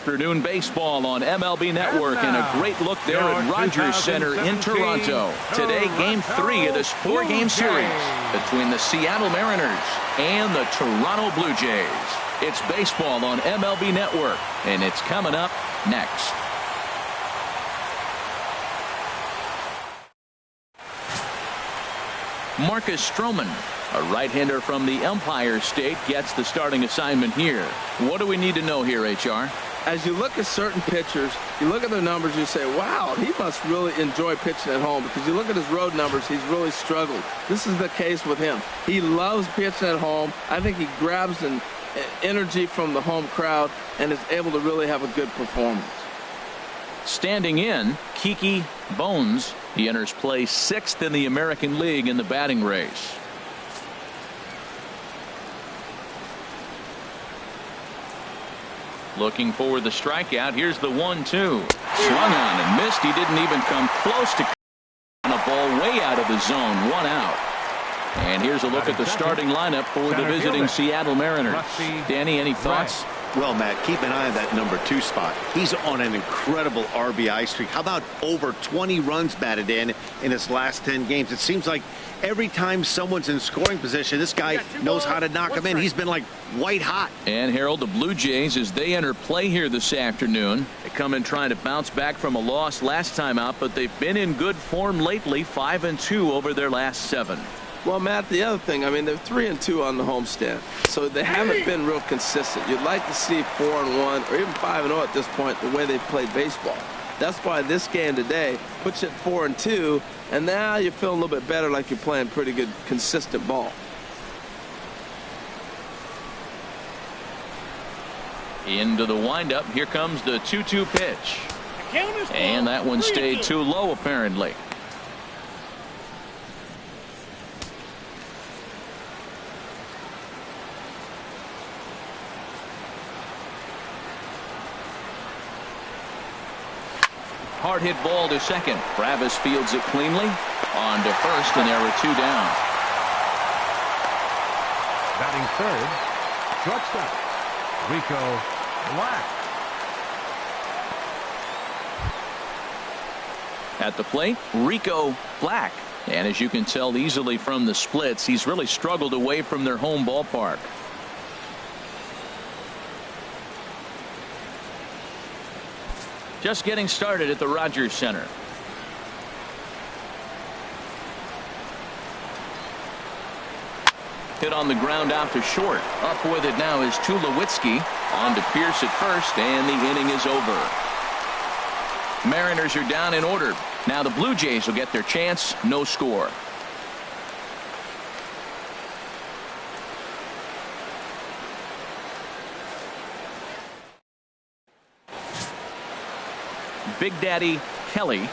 Afternoon baseball on MLB Network, and a great look there at Rogers Center in Toronto. Today, Game 3 of this 4-game series between the Seattle Mariners and the Toronto Blue Jays. It's baseball on MLB Network, and it's coming up next. Marcus Stroman, a right-hander from the Empire State, gets the starting assignment here. What do we need to know here, HR? As you look at certain pitchers, you look at their numbers, you say, wow, he must really enjoy pitching at home, because you look at his road numbers, he's really struggled. This is the case with him. He loves pitching at home. I think he grabs an energy from the home crowd and is able to really have a good performance. Standing in, Kiki Bones. He enters play 6th in the American League in the batting race. Looking for the strikeout. Here's the 1-2. Swung on and missed. He didn't even come close to on a ball way out of the zone. 1 out. And here's a look at the starting lineup for the visiting Seattle Mariners. Danny, any thoughts? Well, Matt, keep an eye on that number 2 spot. He's on an incredible RBI streak. How about over 20 runs batted in his last 10 games? It seems like every time someone's in scoring position, this guy knows how to knock him in. He's been like white hot. And Harold, the Blue Jays, as they enter play here this afternoon, they come in trying to bounce back from a loss last time out, but they've been in good form lately, 5-2 over their last 7. Well, Matt, the other thing, I mean, they're 3-2 on the homestand, so they haven't been real consistent. You'd like to see 4-1 or even 5-0 at this point, the way they've played baseball. That's why this game today puts you at 4-2, and now you feel a little bit better, like you're playing pretty good, consistent ball. Into the windup. Here comes the 2-2 pitch. And that one stayed too low, apparently. Hard hit ball to second. Travis fields it cleanly. On to first, and there are 2 down. Batting third, shortstop, Rico Black. At the plate, Rico Black. And as you can tell easily from the splits, he's really struggled away from their home ballpark. Just getting started at the Rogers Center. Hit on the ground out to short. Up with it now is Tulowitzki. On to Pierce at first, and the inning is over. Mariners are down in order. Now the Blue Jays will get their chance. No score. Big Daddy Kelly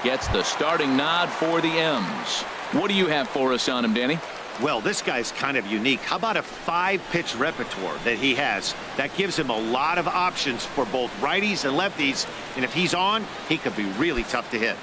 gets the starting nod for the M's. What do you have for us on him, Danny? Well, this guy's kind of unique. How about a 5-pitch repertoire that he has? That gives him a lot of options for both righties and lefties. And if he's on, he could be really tough to hit.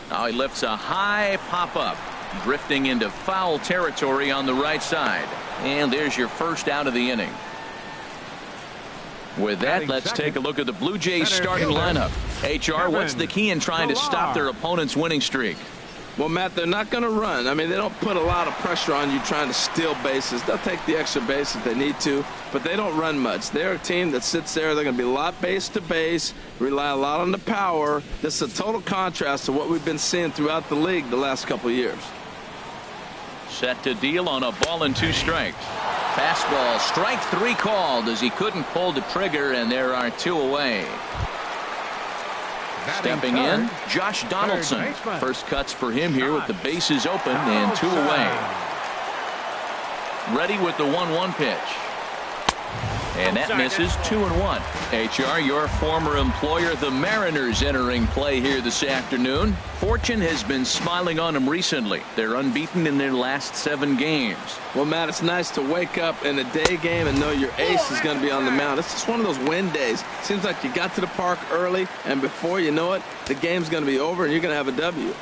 Now he lifts a high pop-up, drifting into foul territory on the right side. And there's your first out of the inning. With that, let's take a look at the Blue Jays starting lineup. HR, what's the key in trying to stop their opponent's winning streak? Well, Matt, they're not going to run. I mean, they don't put a lot of pressure on you trying to steal bases. They'll take the extra base if they need to, but they don't run much. They're a team that sits there. They're going to be a lot base to base, rely a lot on the power. This is a total contrast to what we've been seeing throughout the league the last couple of years. Set to deal on a ball and 2 strikes. Fastball, strike 3 called as he couldn't pull the trigger, and there are 2 away. Stepping in, Josh Donaldson. First cuts for him here with the bases open and 2 away. Ready with the 1-1 pitch. And that misses 2-1. HR, your former employer, the Mariners, entering play here this afternoon. Fortune has been smiling on them recently. They're unbeaten in their last 7 games. Well, Matt, it's nice to wake up in a day game and know your ace is going to be on the mound. It's just one of those win days. Seems like you got to the park early, and before you know it, the game's going to be over and you're going to have a W.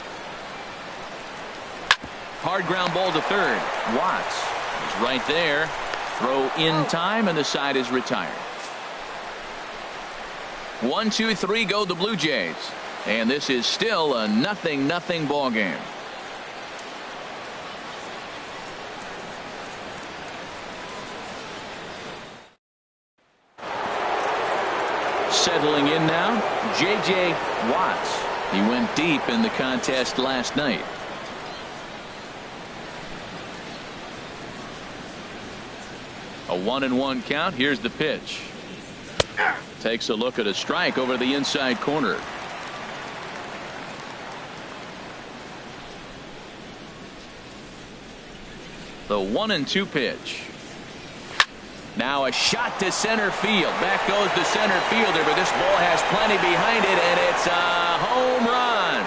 Hard ground ball to third. Watts is right there. Throw in time, and the side is retired. 1-2-3 go the Blue Jays. And this is still a 0-0 ball game. Settling in now, J.J. Watts. He went deep in the contest last night. A 1-1 count. Here's the pitch. Takes a look at a strike over the inside corner. The 1-2 pitch. Now a shot to center field. Back goes the center fielder, but this ball has plenty behind it, and it's a home run.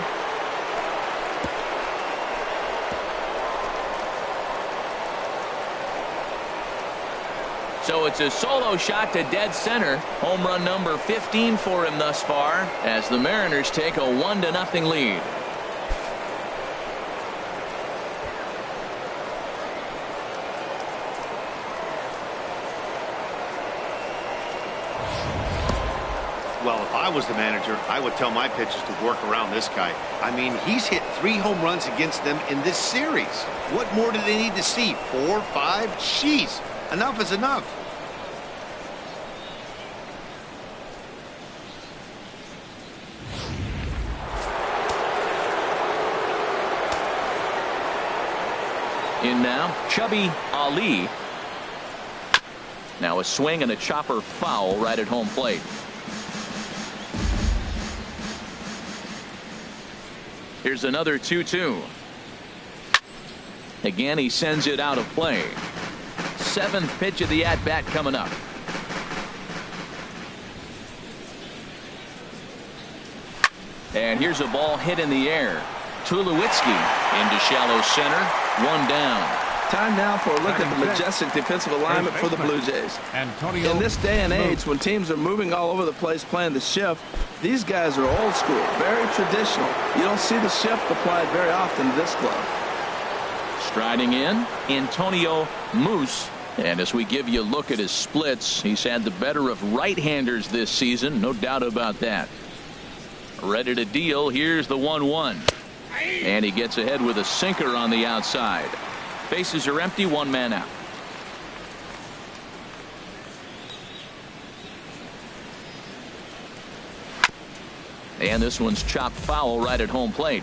So it's a solo shot to dead center. Home run number 15 for him thus far, as the Mariners take a 1-0 lead. Well, if I was the manager, I would tell my pitchers to work around this guy. I mean, he's hit 3 home runs against them in this series. What more do they need to see? 4, 5? Jeez, enough is enough. In now, Chubby Ali. Now a swing and a chopper foul right at home plate. Here's another 2-2. Again, he sends it out of play. 7th pitch of the at-bat coming up. And here's a ball hit in the air. Tulowitzki into shallow center. 1 down. Time now for a look at the majestic defensive alignment for the Blue Jays. In this day and age, when teams are moving all over the place playing the shift, these guys are old school, very traditional. You don't see the shift applied very often to this club. Striding in, Antonio Moose. And as we give you a look at his splits, he's had the better of right-handers this season, no doubt about that. Ready to deal. Here's the 1-1. And he gets ahead with a sinker on the outside. Bases are empty, 1 man out. And this one's chopped foul right at home plate.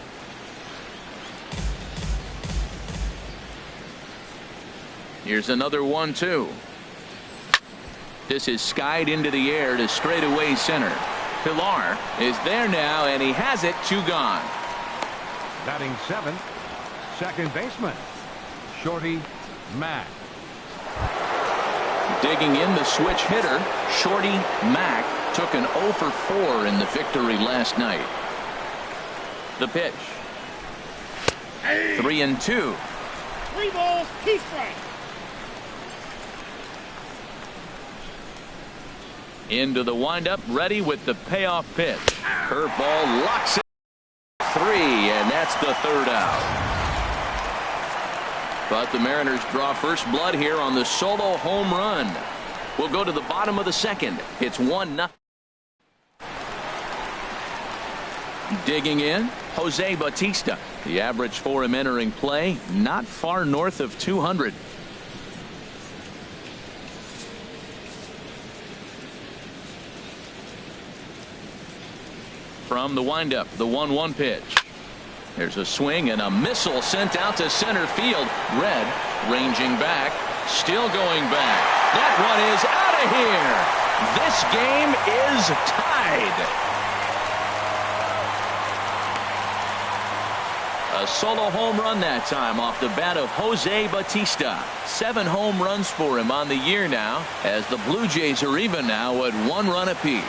Here's another 1-2. This is skied into the air to straightaway center. Pilar is there now, and he has it. 2 gone. Batting 7th, second baseman, Shorty Mack. Digging in, the switch hitter, Shorty Mack, took an 0 for 4 in the victory last night. The pitch. 3-2. 3 balls, 2 strikes. Into the windup, ready with the payoff pitch. Curveball locks it. 3, and that's the 3rd out. But the Mariners draw first blood here on the solo home run. We'll go to the bottom of the 2nd. It's 1-0. Digging in, Jose Bautista. The average for him entering play, not far north of 200. From the windup, the 1-1 pitch. There's a swing and a missile sent out to center field. Red ranging back, still going back. That one is out of here. This game is tied. A A solo home run that time off the bat of Jose Bautista. 7 home runs for him on the year now, as the Blue Jays are even now at 1 run apiece.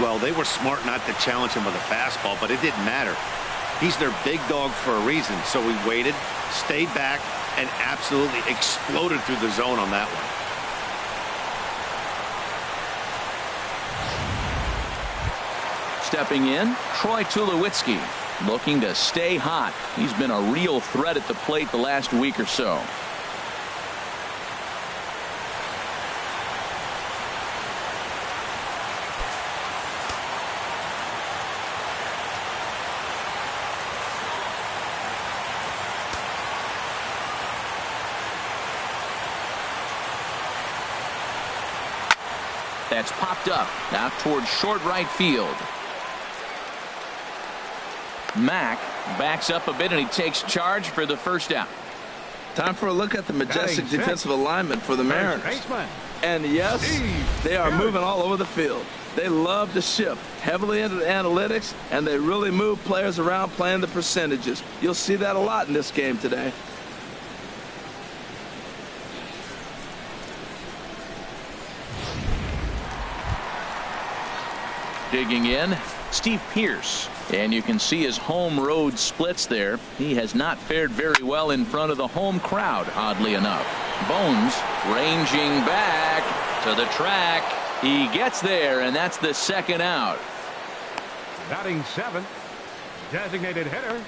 Well, they were smart not to challenge him with a fastball, but it didn't matter. He's their big dog for a reason, so he waited, stayed back, and absolutely exploded through the zone on that one. Stepping in, Troy Tulowitzki, looking to stay hot. He's been a real threat at the plate the last week or so. That's popped up out towards short right field. Mack backs up a bit and he takes charge for the first out. Time for a look at the majestic defensive alignment for the Mariners. And yes, they are moving all over the field. They love to shift heavily into the analytics, and they really move players around playing the percentages. You'll see that a lot in this game today. Digging in, Steve Pearce, and you can see his home road splits there. He has not fared very well in front of the home crowd, oddly enough. Bones ranging back to the track. He gets there, and that's the second out. Batting 7th, designated hitter,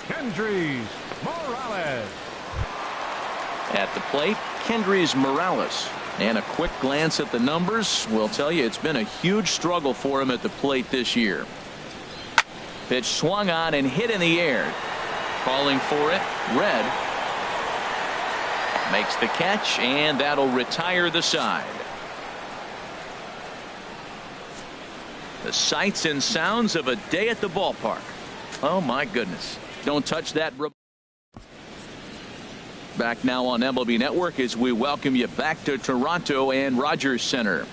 Kendrys Morales. At the plate, Kendrys Morales. And a quick glance at the numbers will tell you it's been a huge struggle for him at the plate this year. Pitch swung on and hit in the air. Calling for it, Red. Makes the catch, and that'll retire the side. The sights and sounds of a day at the ballpark. Oh, my goodness. Don't touch that. Back now on MLB Network as we welcome you back to Toronto and Rogers Center.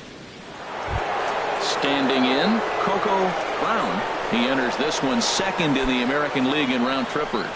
Standing in, Coco Brown. He enters this one second in the American League in round trippers.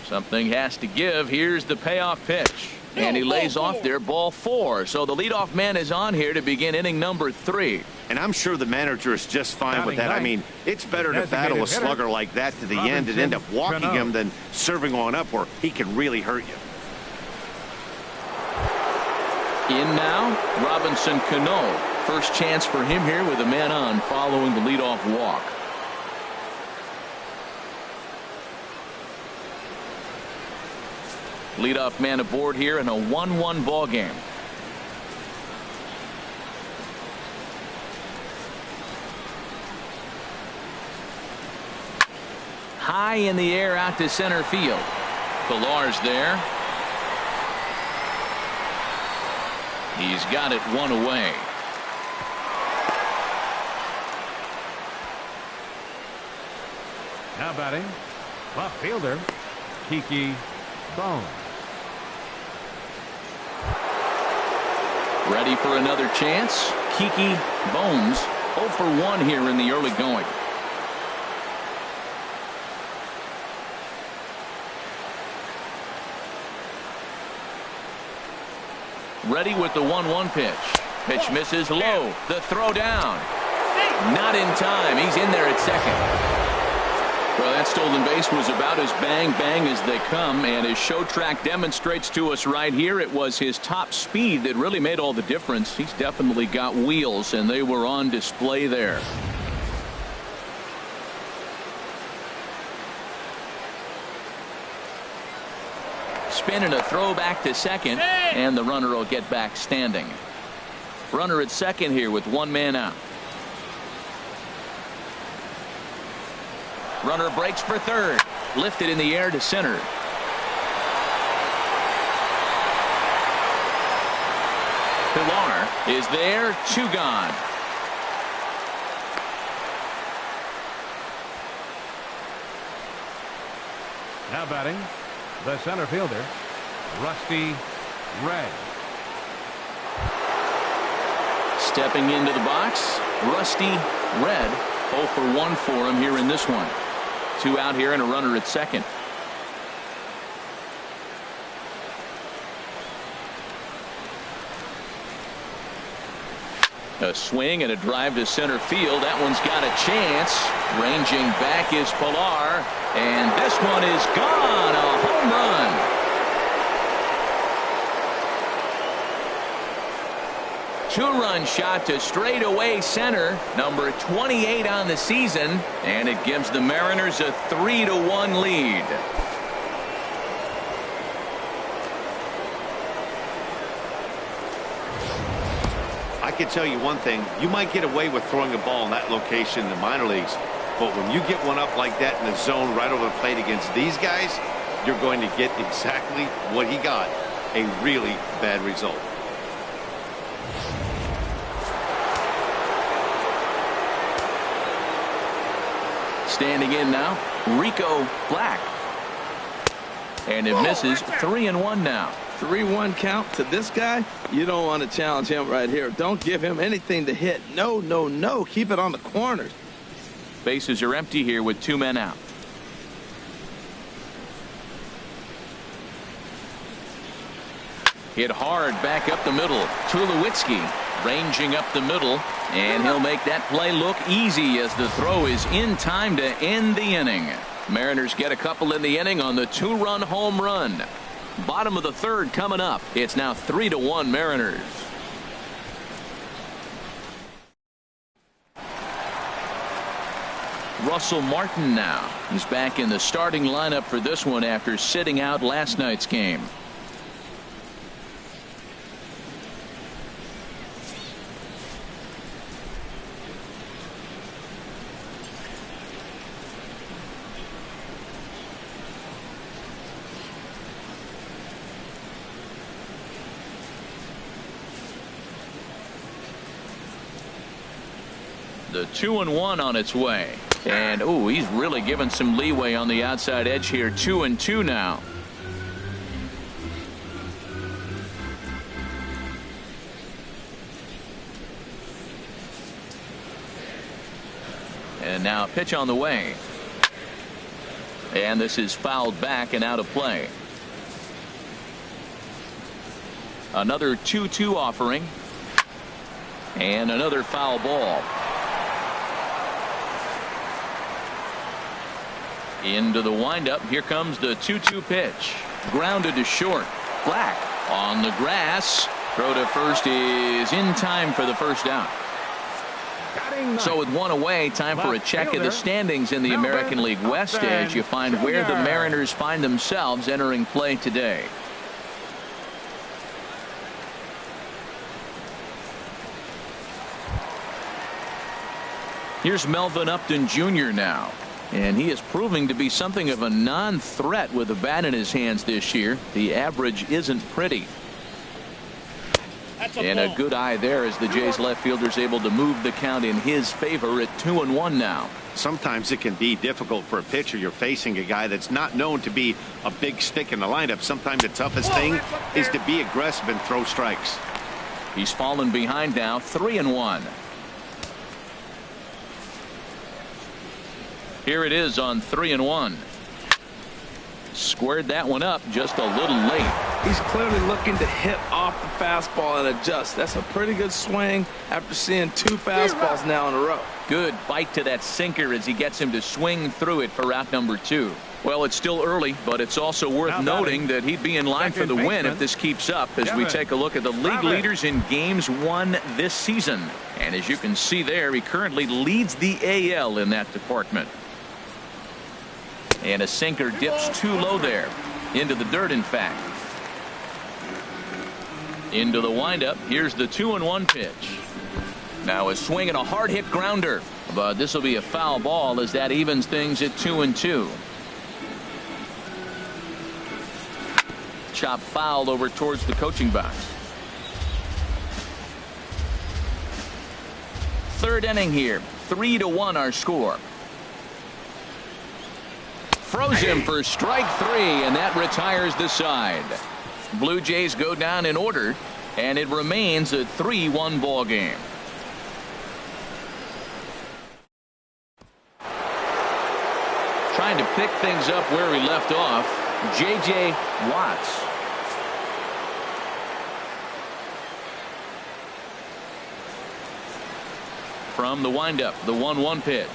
Something has to give. Here's the payoff pitch. And he lays off there, ball 4. So the leadoff man is on here to begin inning number 3. And I'm sure the manager is just fine with that. I mean, it's better to battle a slugger like that to the end and end up walking him than serving on up where he can really hurt you. In now, Robinson Cano. First chance for him here with a man on following the leadoff walk. Leadoff man aboard here in a 1-1 ball game. High in the air out to center field. Pilar's there. He's got it 1 away. Now batting, left fielder, Kiki Bones. Ready for another chance. Kiki Bones 0 for 1 here in the early going. Ready with the 1-1 pitch. Pitch misses low. The throw down. Not in time. He's in there at second. Well, that stolen base was about as bang-bang as they come, and his show track demonstrates to us right here it was his top speed that really made all the difference. He's definitely got wheels, and they were on display there. Spin and a throw back to second, and the runner will get back standing. Runner at second here with 1 man out. Runner breaks for third. Lifted in the air to center. Pilar is there. 2 gone. Now batting, the center fielder, Rusty Ray. Stepping into the box, Rusty Red. 0 for 1 for him here in this one. 2 out here and a runner at second. A swing and a drive to center field. That one's got a chance. Ranging back is Pilar, and this one is gone. A home run. Two-run shot to straightaway center. Number 28 on the season, and it gives the Mariners a 3-1 lead. I can tell you one thing. You might get away with throwing a ball in that location in the minor leagues, but when you get one up like that in the zone right over the plate against these guys, you're going to get exactly what he got, a really bad result. Standing in now, Rico Black. And it misses. 3-1 now. 3-1 count to this guy. You don't want to challenge him right here. Don't give him anything to hit. No, no, no. Keep it on the corners. Bases are empty here with 2 men out. Hit hard back up the middle. Tulowitzki ranging up the middle, and he'll make that play look easy as the throw is in time to end the inning. Mariners get a couple in the inning on the 2-run home run. Bottom of the third coming up. It's now 3-1 Mariners. Russell Martin now. He's back in the starting lineup for this one after sitting out last night's game. The 2-1 on its way. And oh, he's really given some leeway on the outside edge here. 2-2 now. And now a pitch on the way. And this is fouled back and out of play. Another 2-2 offering. And another foul ball. Into the windup. Here comes the 2-2 pitch. Grounded to short. Black on the grass. Throw to first is in time for the first down. So with one away, time for a check of the standings in the American League West as you find where the Mariners find themselves entering play today. Here's Melvin Upton Jr. now. And he is proving to be something of a non-threat with a bat in his hands this year. The average isn't pretty. And a good eye there as the Jays left fielder is able to move the count in his favor at 2-1 now. Sometimes it can be difficult for a pitcher. You're facing a guy that's not known to be a big stick in the lineup. Sometimes the toughest thing is to be aggressive and throw strikes. He's fallen behind now. 3-1. Here it is on 3-1. Squared that one up just a little late. He's clearly looking to hit off the fastball and adjust. That's a pretty good swing after seeing 2 fastballs now in a row. Good bite to that sinker as he gets him to swing through it for out number 2. Well, it's still early, but it's also worth noting that he'd be in line for the win if this keeps up as we take a look at the league leaders in games won this season. And as you can see there, he currently leads the AL in that department. And a sinker dips too low there. Into the dirt, in fact. Into the windup. Here's the 2-1 pitch. Now a swing and a hard hit grounder. But this will be a foul ball as that evens things at 2-2. Chop fouled over towards the coaching box. Third inning here. 3-1 our score. throws him for strike 3, and that retires the side. Blue Jays go down in order, and it remains a 3-1 ball game. Trying to pick things up where we left off, J.J. Watts. From the windup, the 1-1 pitch.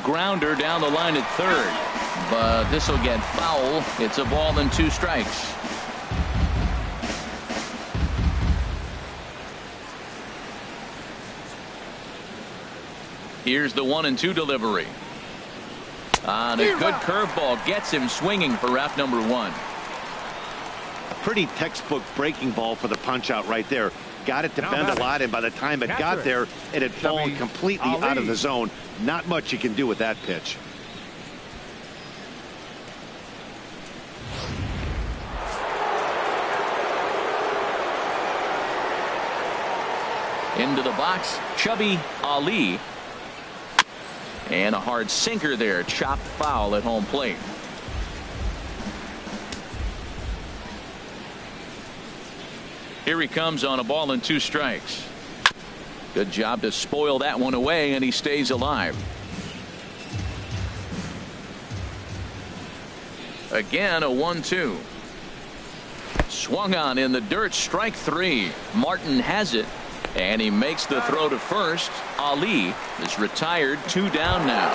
Grounder down the line at third, but this will get foul. It's a ball and 2 strikes. Here's the 1-2 delivery. And a good curveball gets him swinging for out number 1. A pretty textbook breaking ball for the punch out right there. Got it to bend a lot, and by the time it got there, it had fallen completely out of the zone. Not much you can do with that pitch. Into the box, Chubby Ali. And a hard sinker there, chopped foul at home plate. Here he comes on a ball and 2 strikes. Good job to spoil that one away, and he stays alive. Again, a 1-2. Swung on in the dirt, strike 3. Martin has it, and he makes the throw to first. Ali is retired, 2 down now.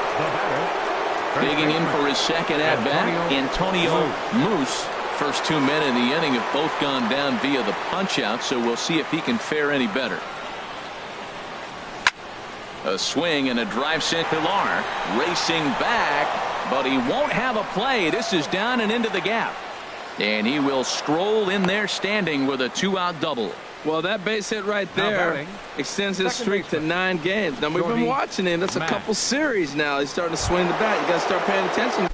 Digging in for his second at bat, Antonio Moose. First 2 men in the inning have both gone down via the punch out, so we'll see if he can fare any better. A swing and a drive sent Pilar racing back, but he won't have a play. This is down and into the gap, and he will stroll in there standing with a 2-out double. Well, that base hit right there extends his streak to 9 games. Now, we've been watching him. That's a couple series now. He's starting to swing the bat. You got to start paying attention.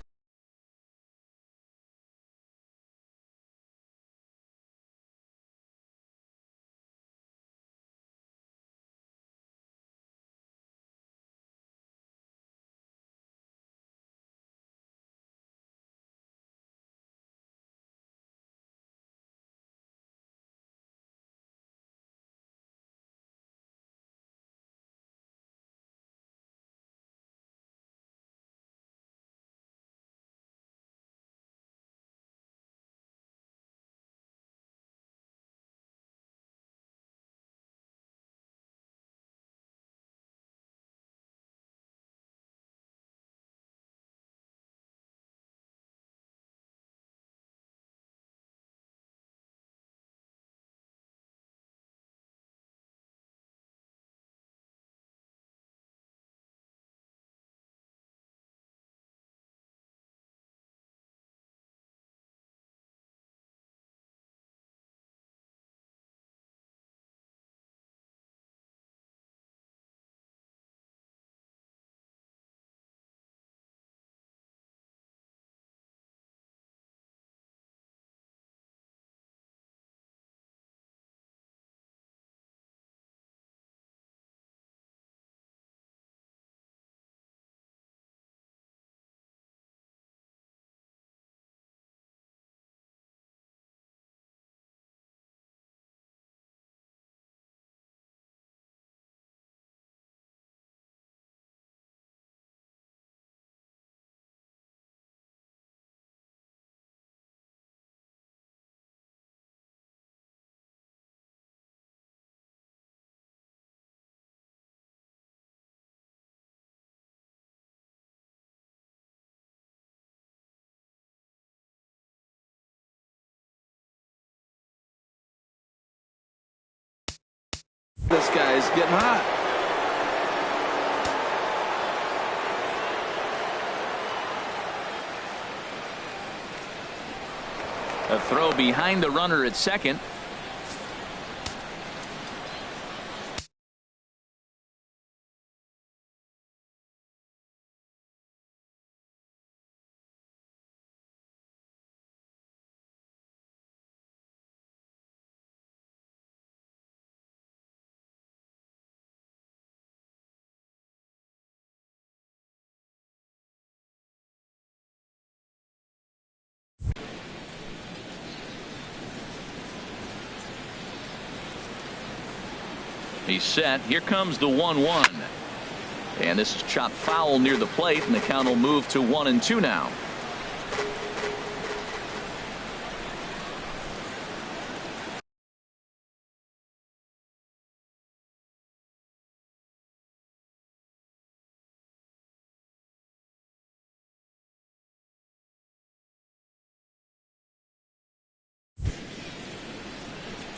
This guy is getting hot. A throw behind the runner at second. He's set. Here comes the 1-1. And this is chopped foul near the plate, and the count will move to 1-2 now.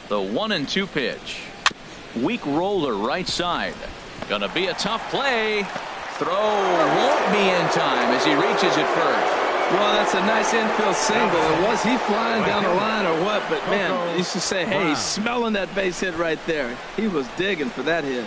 The 1-2 pitch. Weak roller right side. Gonna be a tough play. Throw won't be in time as he reaches it first. Well, that's a nice infield single. And was he flying down the line or what? But man, you should say, hey, he's smelling that base hit right there. He was digging for that hit.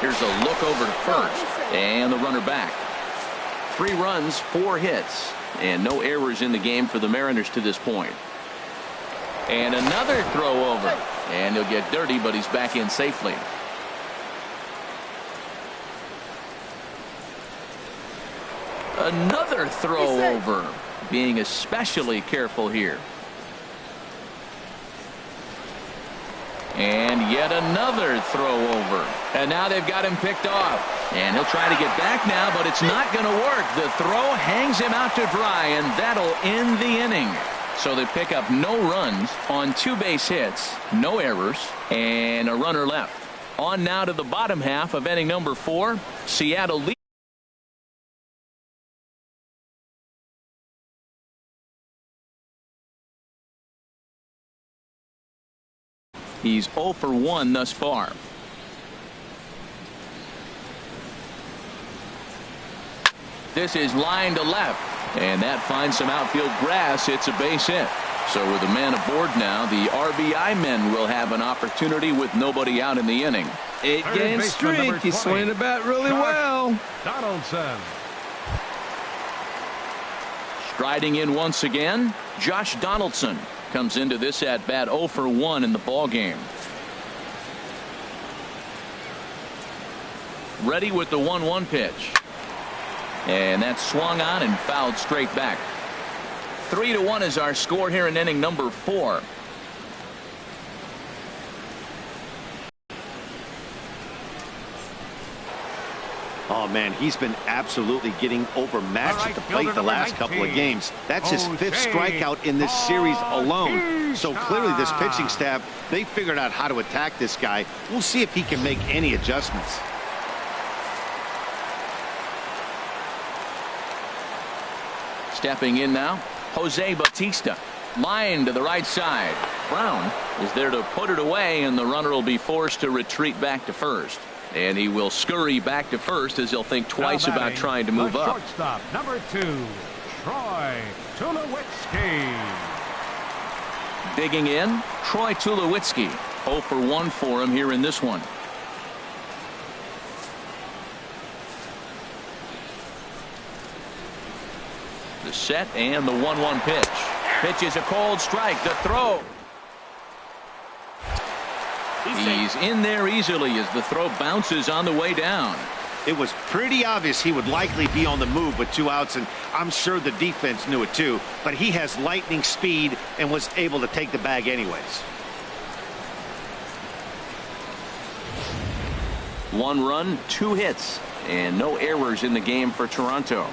Here's a look over to first, and the runner back. 3 runs, 4 hits, and no errors in the game for the Mariners to this point. And another throw over, and he'll get dirty, but he's back in safely. Another throw over, being especially careful here. And yet another throw over. And now they've got him picked off. And he'll try to get back now, but it's not going to work. The throw hangs him out to dry, and that'll end the inning. So they pick up no runs on 2 base hits, no errors, and a runner left. On now to the bottom half of inning number 4. Seattle leads. He's 0 for 1 thus far. This is line to left, and that finds some outfield grass. It's a base hit. So with a man aboard now, the RBI men will have an opportunity with nobody out in the inning. 8-game streak. He's swinging the bat really well. Donaldson. Striding in once again, Josh Donaldson comes into this at bat 0 for 1 in the ball game. Ready with the 1-1 pitch. And that's swung on and fouled straight back. 3-1 is our score here in inning number 4. Oh, man, he's been absolutely getting overmatched at the plate the last couple of games. That's his 5th strikeout in this series alone. So clearly this pitching staff, they figured out how to attack this guy. We'll see if he can make any adjustments. Stepping in now, Jose Bautista. Line to the right side. Brown is there to put it away, and the runner will be forced to retreat back to first. And he will scurry back to first as he'll think twice about trying to move up. Shortstop, number 2, Troy Tulowitzki. Digging in, Troy Tulowitzki. 0 for 1 for him here in this one. The set and the 1-1 pitch. Pitch is a cold strike. The throw. He's in there easily as the throw bounces on the way down. It was pretty obvious he would likely be on the move with 2 outs, and I'm sure the defense knew it too. But he has lightning speed and was able to take the bag anyways. 1 run, 2 hits, and no errors in the game for Toronto.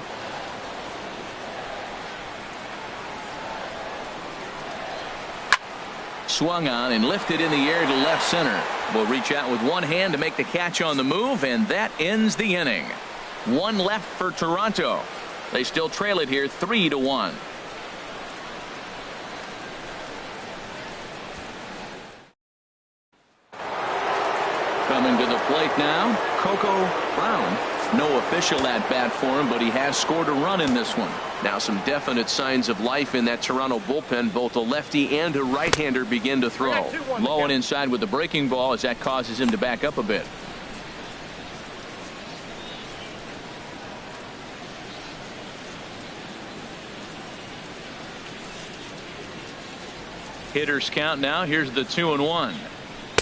Swung on and lifted in the air to left center. Will reach out with one hand to make the catch on the move, and that ends the inning. 1 left for Toronto. They still trail it here 3-1. Coming to the plate now, Coco Brown. No official at bat for him, but he has scored a run in this one. Now some definite signs of life in that Toronto bullpen. Both a lefty and a right-hander begin to throw. Low and inside with the breaking ball as that causes him to back up a bit. Hitters count now. Here's the 2-1.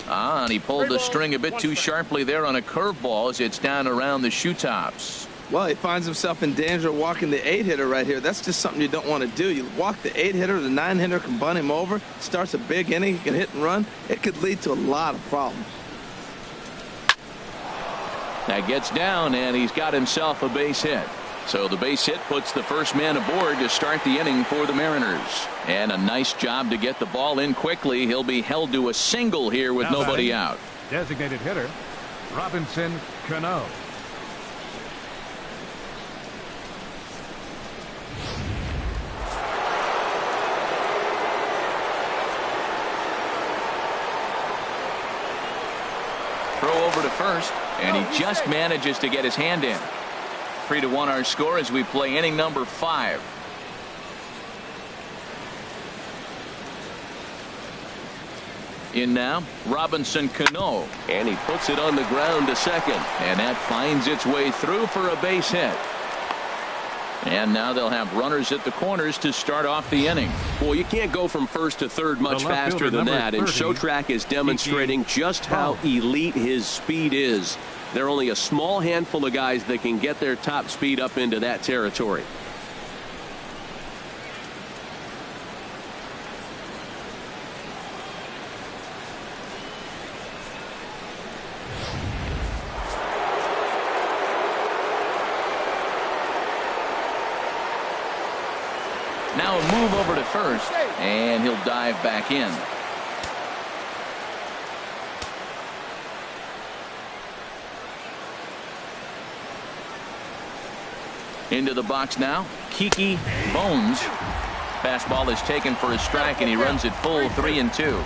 And he pulled the string a bit too sharply there on a curveball as it's down around the shoe tops. Well, he finds himself in danger of walking the 8-hitter right here. That's just something you don't want to do. You walk the 8-hitter, the 9-hitter can bunt him over, starts a big inning, he can hit and run. It could lead to a lot of problems. That gets down, and he's got himself a base hit. So the base hit puts the first man aboard to start the inning for the Mariners. And a nice job to get the ball in quickly. He'll be held to a single here with nobody out. Designated hitter, Robinson Cano. Throw over to first, and he just manages to get his hand in. 3-1 our score as we play inning number 5. In now, Robinson Cano, and he puts it on the ground to second, and that finds its way through for a base hit. And now they'll have runners at the corners to start off the inning. Well, you can't go from first to third much faster than that, and Showtrack is demonstrating just how elite his speed is. There are only a small handful of guys that can get their top speed up into that territory. Now a move over to first, and he'll dive back in. Into the box now, Kiki Bones. Fastball is taken for a strike, and he runs it full 3-2.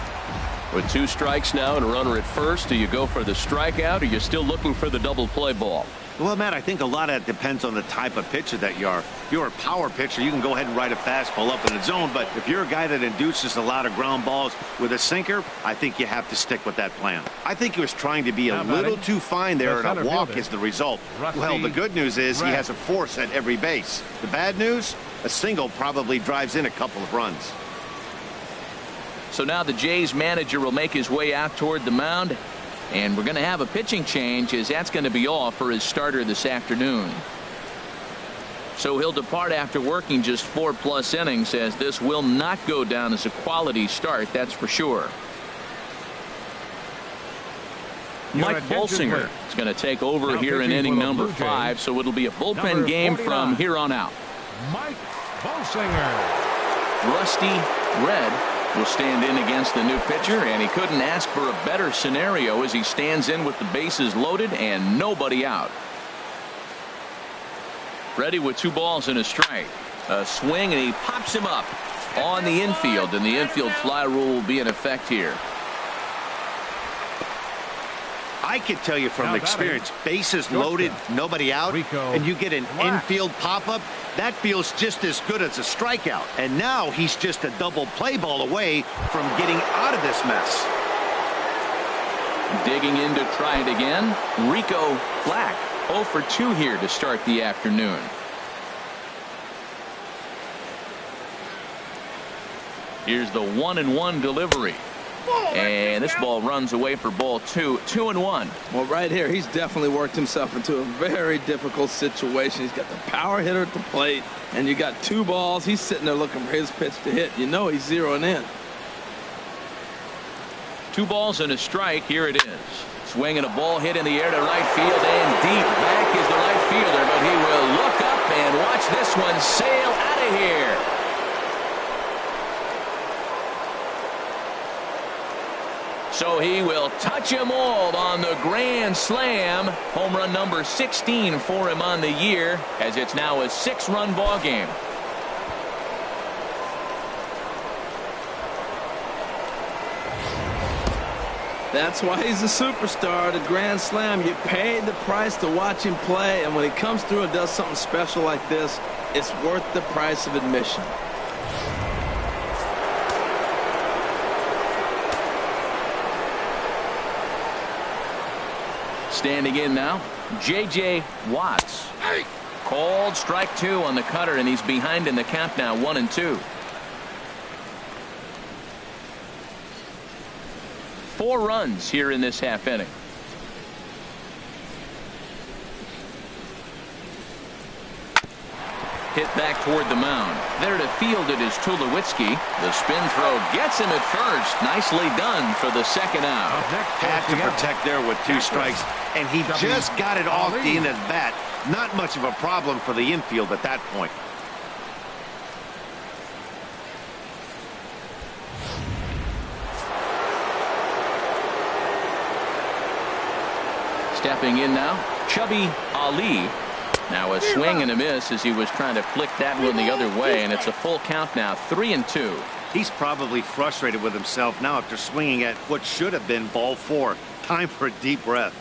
With 2 strikes now and a runner at first, do you go for the strikeout, or are you still looking for the double play ball? Well, Matt, I think a lot of that depends on the type of pitcher that you are. If you're a power pitcher, you can go ahead and ride a fastball up in the zone. But if you're a guy that induces a lot of ground balls with a sinker, I think you have to stick with that plan. I think he was trying to be a little too fine there, and a walk is the result. Well, the good news is he has a force at every base. The bad news, a single probably drives in a couple of runs. So now the Jays manager will make his way out toward the mound. And we're going to have a pitching change, as that's going to be all for his starter this afternoon. So he'll depart after working just 4+ innings, as this will not go down as a quality start, that's for sure. Mike Bolsinger is going to take over here in inning number 5, so it'll be a bullpen game from here on out. Mike Bolsinger. Rusty Red will stand in against the new pitcher, and he couldn't ask for a better scenario as he stands in with the bases loaded and nobody out. Ready with 2 balls and a strike. A swing, and he pops him up on the infield, and the infield fly rule will be in effect here. I can tell you from experience, bases loaded, nobody out, and you get an infield pop-up, that feels just as good as a strikeout. And now he's just a double play ball away from getting out of this mess. Digging in to try it again, Rico Flack, 0 for 2 here to start the afternoon. Here's the 1-1 delivery. And this ball runs away for ball 2. 2-1. Well, right here, he's definitely worked himself into a very difficult situation. He's got the power hitter at the plate, and you got 2 balls. He's sitting there looking for his pitch to hit. You know he's zeroing in. 2 balls and a strike. Here it is. Swing and a ball hit in the air to right field, and deep back is the right fielder, but he will look up and watch this one sail out of here. So he will touch him all on the grand slam. Home run number 16 for him on the year, as it's now a 6-run ball game. That's why he's a superstar. The grand slam, you pay the price to watch him play, and when he comes through and does something special like this, it's worth the price of admission. Standing in now, J.J. Watts. Called strike 2 on the cutter, and he's behind in the count now, 1-2. 4 runs here in this half inning. hit back toward the mound. There to field it is Tulowitzki. The spin throw gets him at first. Nicely done for the second out. Had to protect there with 2 strikes, and he just got it off the end of the bat. Not much of a problem for the infield at that point. Stepping in now, Chubby Ali. Now a swing and a miss as he was trying to flick that one the other way, and it's a full count now, 3-2. He's probably frustrated with himself now after swinging at what should have been ball 4. Time for a deep breath.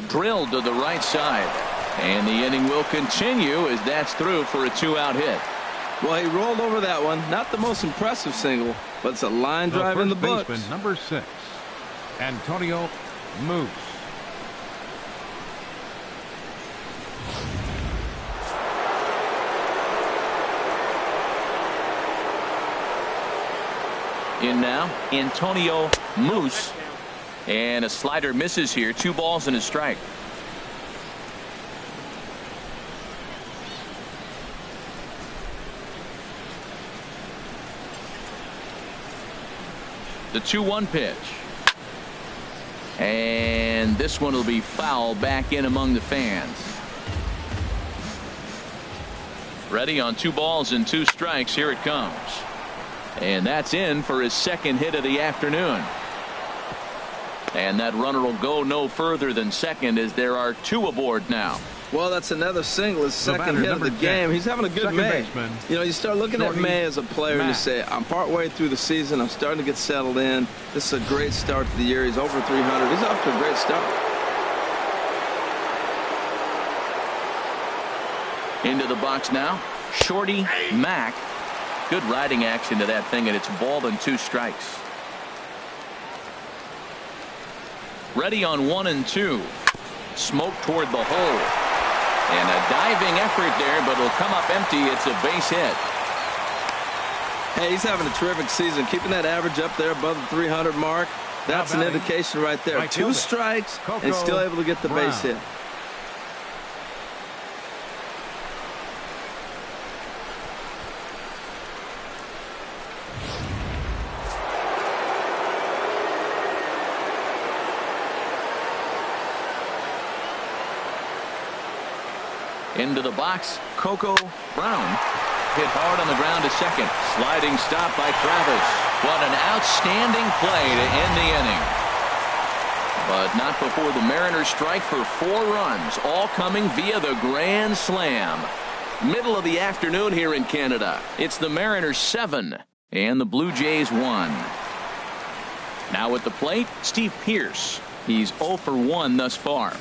Drilled to the right side, and the inning will continue as that's through for a 2-out hit. Well, he rolled over that one. Not the most impressive single, but it's a line drive in the books. Baseman, number 6, Antonio Moose. In now, Antonio Moose. And a slider misses here. 2 balls and a strike. The 2-1 pitch. And this one will be foul back in among the fans. Ready on 2 balls and 2 strikes. Here it comes. And that's in for his second hit of the afternoon. And that runner will go no further than second as there are 2 aboard now. Well, that's another single, his second hit of the game. He's having a good May. You know, you start looking at May as a player and you say, I'm partway through the season. I'm starting to get settled in. This is a great start to the year. He's over 300. He's off to a great start. Into the box now, Shorty Mack. Good riding action to that thing, and it's ball and 2 strikes. Ready on 1 and 2. Smoke toward the hole. And a diving effort there, but it'll come up empty. It's a base hit. Hey, he's having a terrific season. Keeping that average up there above the 300 mark. That's an indication right there. 2 strikes, and he's still able to get the base hit. Into the box, Coco Brown. Hit hard on the ground to second. Sliding stop by Travis. What an outstanding play to end the inning. But not before the Mariners strike for 4 runs, all coming via the grand slam. Middle of the afternoon here in Canada. It's the Mariners 7 and the Blue Jays 1. Now at the plate, Steve Pearce. He's 0 for 1 thus far.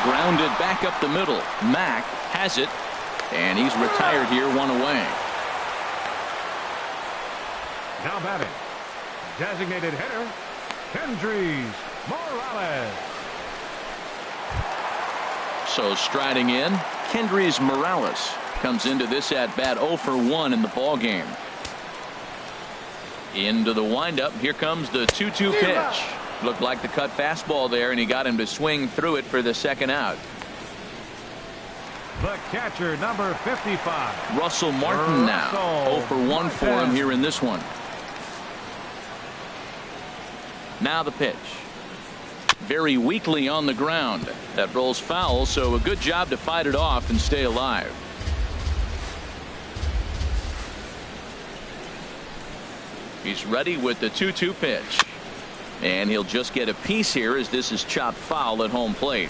Grounded back up the middle. Mack has it, and he's retired here, 1 away. Now batting, designated hitter, Kendrys Morales. So striding in, Kendrys Morales comes into this at-bat 0 for 1 in the ballgame. Into the windup. Here comes the 2-2 pitch. Looked like the cut fastball there, and he got him to swing through it for the second out. The catcher, number 55. Russell Martin now. 0 for 1 for him here in this one. Now the pitch. Very weakly on the ground. That rolls foul, so a good job to fight it off and stay alive. He's ready with the 2-2 pitch. And he'll just get a piece here as this is chopped foul at home plate.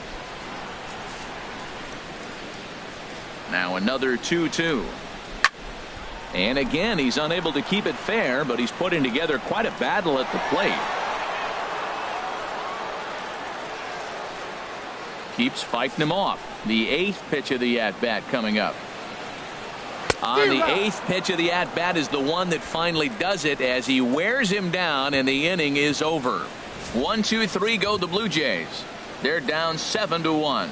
Now another 2-2. And again, he's unable to keep it fair, but he's putting together quite a battle at the plate. Keeps fighting him off. The 8th pitch of the at-bat coming up. On the 8th pitch of the at-bat is the one that finally does it as he wears him down, and the inning is over. 1, 2, 3 go the Blue Jays. They're down 7-1.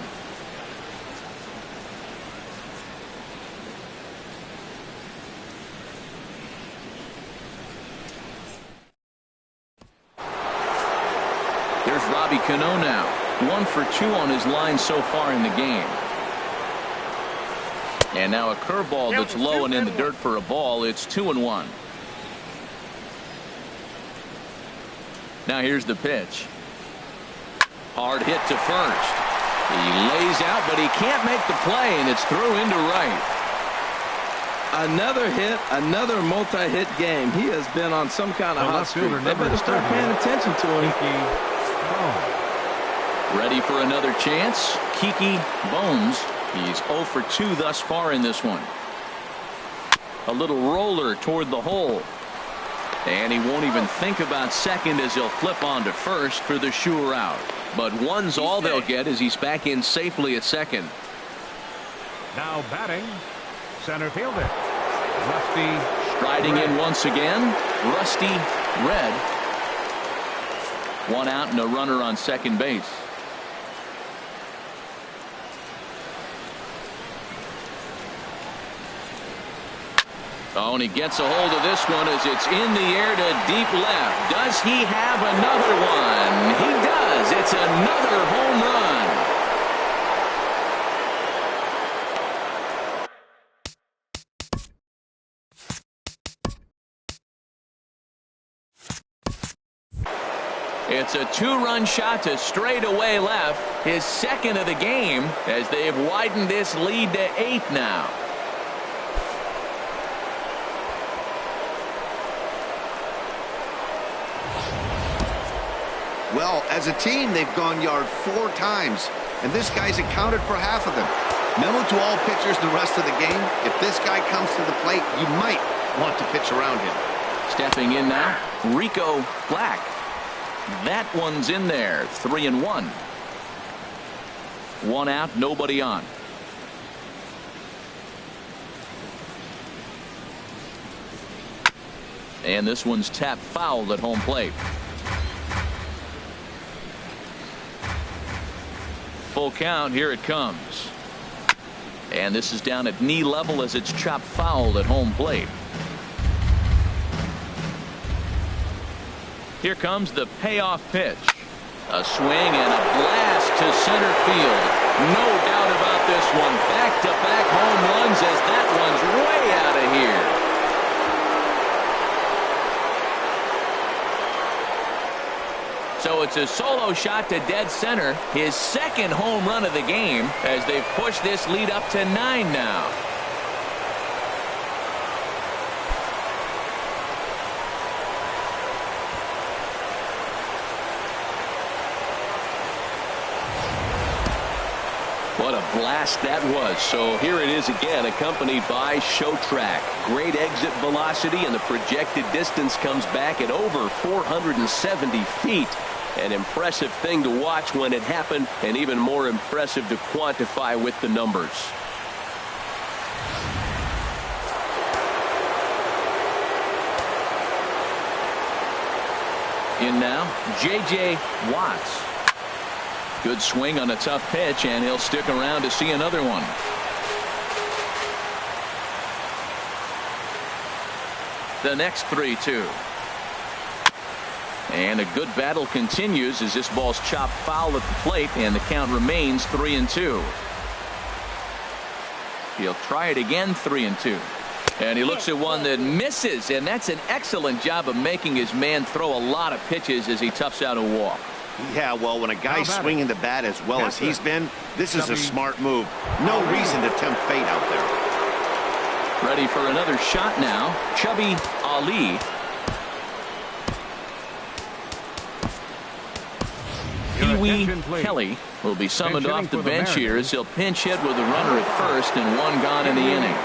There's Robbie Cano now. 1 for 2 on his line so far in the game. And now a curveball that's low and in the dirt for a ball. It's 2-1. Now here's the pitch. Hard hit to first. He lays out, but he can't make the play, and it's through into right. Another hit, another multi-hit game. He has been on some kind of hot streak. They better start paying attention to him. Ready for another chance. Kiki Bones. He's 0 for 2 thus far in this one. A little roller toward the hole. And he won't even think about second as he'll flip on to first for the sure out. But one's all they'll get as he's back in safely at second. Now batting, center fielder, Rusty. Striding in once again, Rusty Red. 1 out and a runner on second base. Oh, and he gets a hold of this one as it's in the air to deep left. Does he have another one? He does. It's another home run. It's a 2-run shot to straightaway left. His second of the game as they've widened this lead to 8 now. Well, as a team, they've gone yard 4 times, and this guy's accounted for half of them. Memo to all pitchers the rest of the game. If this guy comes to the plate, you might want to pitch around him. Stepping in now, Rico Black. That one's in there. 3-1. 1 out, nobody on. And this one's tapped foul at home plate. Full count. Here it comes. And this is down at knee level as it's chopped foul at home plate. Here comes the payoff pitch. A swing and a blast to center field. No doubt about this one. Back-to-back home runs as that one's way out of here. So it's a solo shot to dead center. His second home run of the game as they've pushed this lead up to 9 now. What a blast that was. So here it is again, accompanied by Show Track. Great exit velocity, and the projected distance comes back at over 470 feet. An impressive thing to watch when it happened, and even more impressive to quantify with the numbers. In now, J.J. Watts. Good swing on a tough pitch, and he'll stick around to see another one. The next 3-2. And a good battle continues as this ball's chopped foul at the plate, and the count remains 3-2. He'll try it again, 3-2. And he looks at one that misses, and that's an excellent job of making his man throw a lot of pitches as he toughs out a walk. Yeah, well, when a guy's swinging the bat as well as he's been, this is a smart move. No reason to tempt fate out there. Ready for another shot now. Chubby Ali. Pee-wee Kelly will be summoned off the bench here as he'll pinch hit with a runner at first and 1 gone in the inning.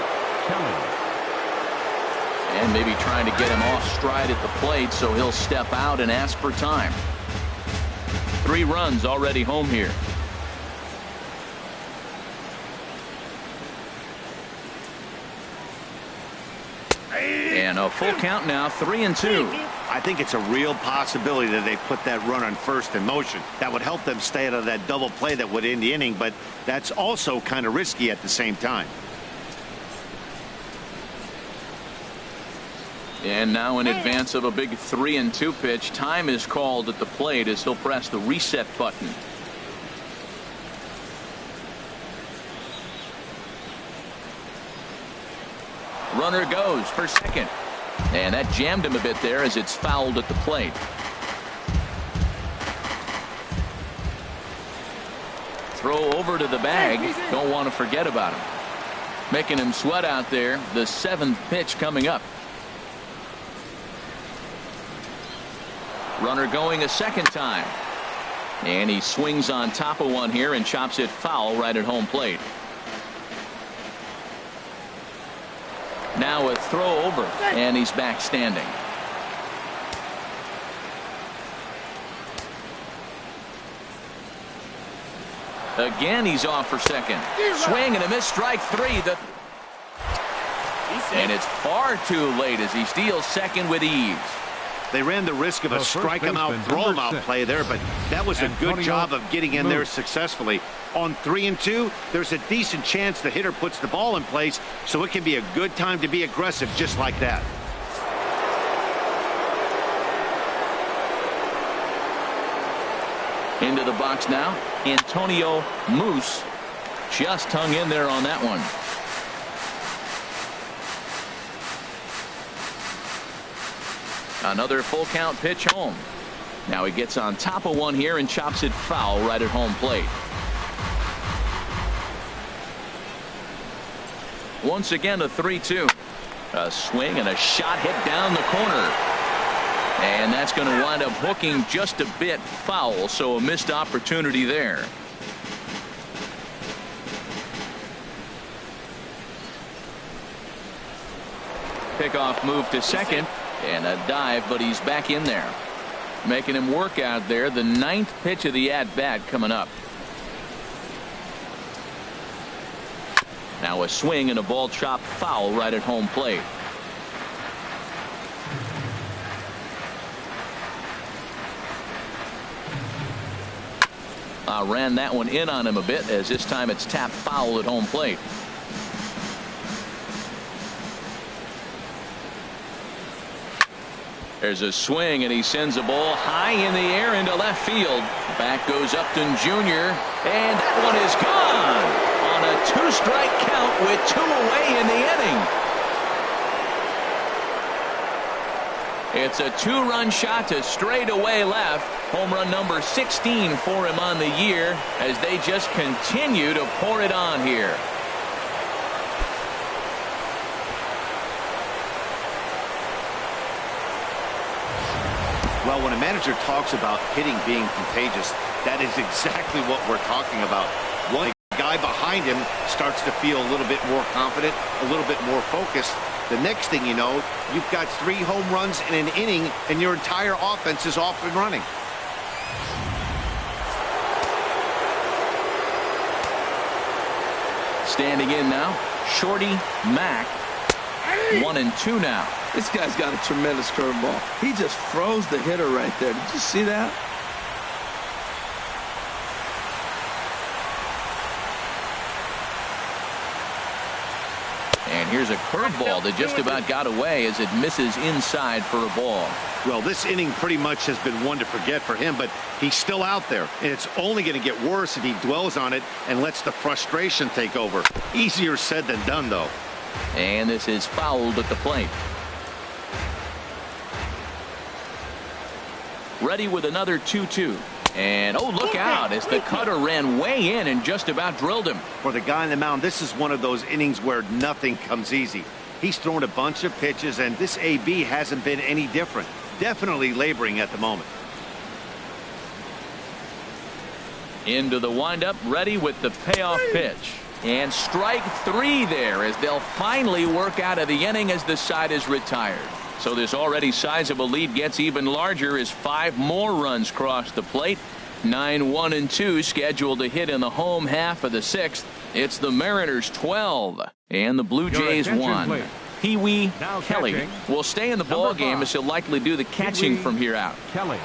And maybe trying to get him off stride at the plate, so he'll step out and ask for time. 3 runs already home here. And a full count now, 3-2. I think it's a real possibility that they put that run on first in motion. That would help them stay out of that double play that would end the inning, but that's also kind of risky at the same time. And now in advance of a big 3-2 pitch, time is called at the plate as he'll press the reset button. Runner goes for second. And that jammed him a bit there as it's fouled at the plate. Throw over to the bag. Don't want to forget about him. Making him sweat out there. The 7th pitch coming up. Runner going a second time. And he swings on top of one here and chops it foul right at home plate. Now a throw over, and he's back standing. Again, he's off for second. Swing and a miss, strike 3. And it's far too late as he steals second with ease. They ran the risk of a strike him out, throw him out play there, but that was a good job of getting in there successfully. On 3-2, there's a decent chance the hitter puts the ball in place, so it can be a good time to be aggressive just like that. Into the box now, Antonio Moose just hung in there on that one. Another full count pitch home. Now he gets on top of one here and chops it foul right at home plate. Once again a 3-2. A swing and a shot hit down the corner. And that's going to wind up hooking just a bit foul, so a missed opportunity there. Pickoff move to second. And a dive, but he's back in there. Making him work out there. The 9th pitch of the at-bat coming up. Now a swing and a ball chopped foul right at home plate. Ran that one in on him a bit, as this time it's tapped foul at home plate. There's a swing, and he sends a ball high in the air into left field. Back goes Upton Jr., and that one is gone on a 2-strike count with 2 away in the inning. It's a 2-run shot to straightaway left. Home run number 16 for him on the year as they just continue to pour it on here. Well, when a manager talks about hitting being contagious, that is exactly what we're talking about. One guy behind him starts to feel a little bit more confident, a little bit more focused. The next thing you know, you've got 3 home runs in an inning, and your entire offense is off and running. Standing in now, Shorty Mack. 1-2 now. This guy's got a tremendous curveball. He just froze the hitter right there. Did you see that? And here's a curveball that just about got away as it misses inside for a ball. Well, this inning pretty much has been one to forget for him, but he's still out there, and it's only going to get worse if he dwells on it and lets the frustration take over. Easier said than done, though. And this is fouled at the plate. Ready with another 2-2. And oh, look out as the cutter ran way in and just about drilled him. For the guy on the mound, this is one of those innings where nothing comes easy. He's thrown a bunch of pitches, and this AB hasn't been any different. Definitely laboring at the moment. Into the windup, ready with the payoff pitch. And strike 3 there as they'll finally work out of the inning as the side is retired. So this already sizable lead gets even larger as 5 more runs cross the plate. 9-1-2 scheduled to hit in the home half of the 6th. It's the Mariners 12 and the Blue Jays 1. Pee Wee Kelly will stay in the ball game as he'll likely do the catching from here out. Kelly.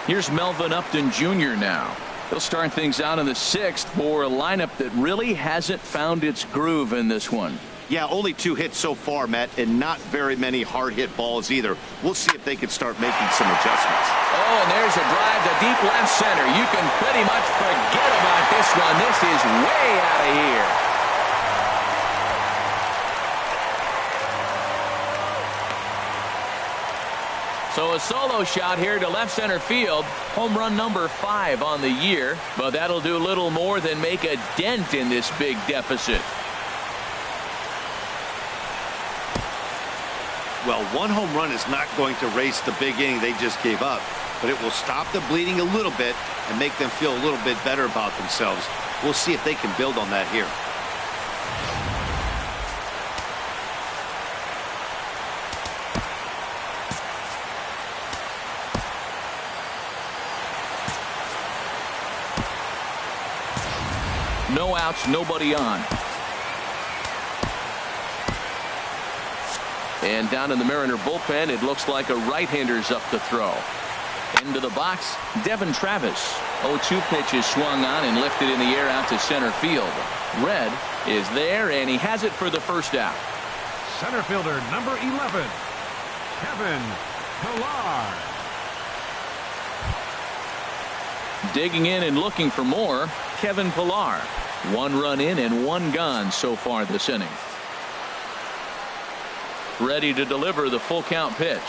Here's Melvin Upton Jr. now. He'll start things out in the 6th for a lineup that really hasn't found its groove in this one. Yeah, only 2 hits so far, Matt, and not very many hard-hit balls either. We'll see if they can start making some adjustments. Oh, and there's a drive to deep left center. You can pretty much forget about this one. This is way out of here. So a solo shot here to left center field. Home run number 5 on the year. But that'll do little more than make a dent in this big deficit. Well, one home run is not going to erase the big inning they just gave up, but it will stop the bleeding a little bit and make them feel a little bit better about themselves. We'll see if they can build on that here. No outs, nobody on. And down in the Mariner bullpen, it looks like a right-hander's up to throw. Into the box, Devin Travis. 0-2 pitch is swung on and lifted in the air out to center field. Red is there, and he has it for the first out. Center fielder number 11, Kevin Pillar. Digging in and looking for more, Kevin Pillar. 1 run in and 1 gone so far this inning. Ready to deliver the full count pitch.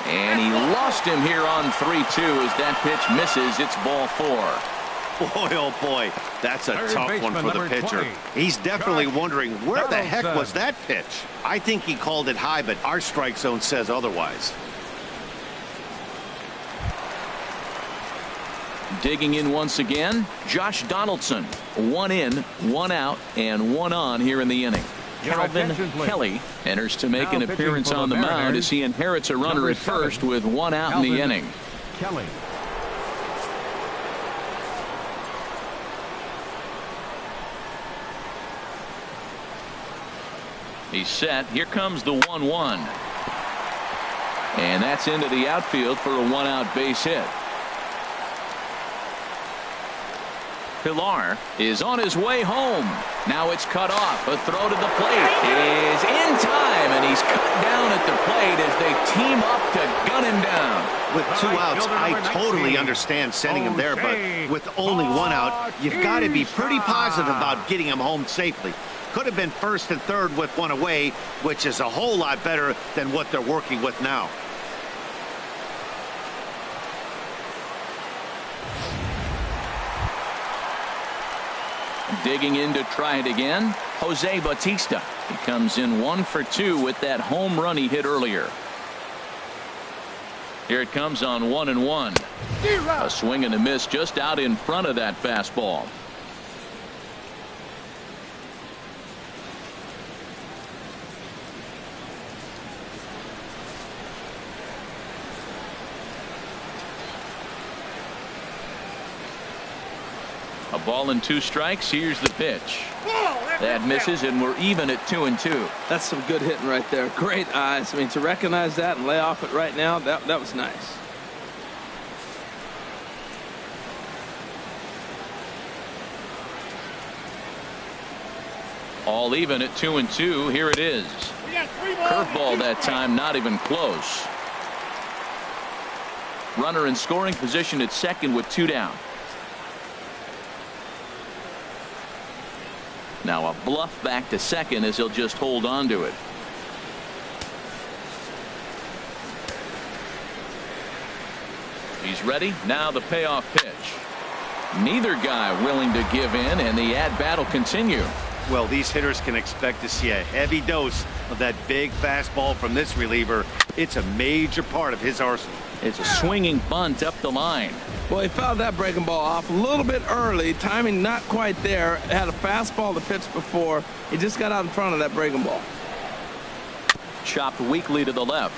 And he lost him here on 3-2 as that pitch misses. It's ball 4. Boy, oh boy, that's a tough one for the pitcher. He's definitely wondering where the heck was that pitch. I think he called it high, but our strike zone says otherwise. Digging in once again, Josh Donaldson. 1 in, 1 out, and 1 on here in the inning. Calvin Kelly enters to make an appearance on the mound as he inherits a runner at first with 1 out in the inning. Kelly. He's set. Here comes the 1-1. And that's into the outfield for a 1-out base hit. Pillar is on his way home. Now it's cut off. A throw to the plate is in time, and he's cut down at the plate as they team up to gun him down. With 2 outs, I totally understand sending him there, but with only 1 out, you've got to be pretty positive about getting him home safely. Could have been first and third with 1 away, which is a whole lot better than what they're working with now. Digging in to try it again, Jose Bautista. He comes in 1 for 2 with that home run he hit earlier. Here it comes on 1-1. A swing and a miss just out in front of that fastball. A ball and 2 strikes. Here's the pitch. That misses, and we're even at 2-2. That's some good hitting right there. Great eyes. I mean, to recognize that and lay off it right now, that was nice. All even at 2-2. Here it is. Curveball that time, not even close. Runner in scoring position at second with 2 down. Now a bluff back to second as he'll just hold on to it. He's ready. Now the payoff pitch. Neither guy willing to give in, and the at-bat will continue. Well, these hitters can expect to see a heavy dose of that big fastball from this reliever. It's a major part of his arsenal. It's a swinging bunt up the line. Well, he fouled that breaking ball off a little bit early. Timing not quite there. Had a fastball to pitch before. He just got out in front of that breaking ball. Chopped weakly to the left.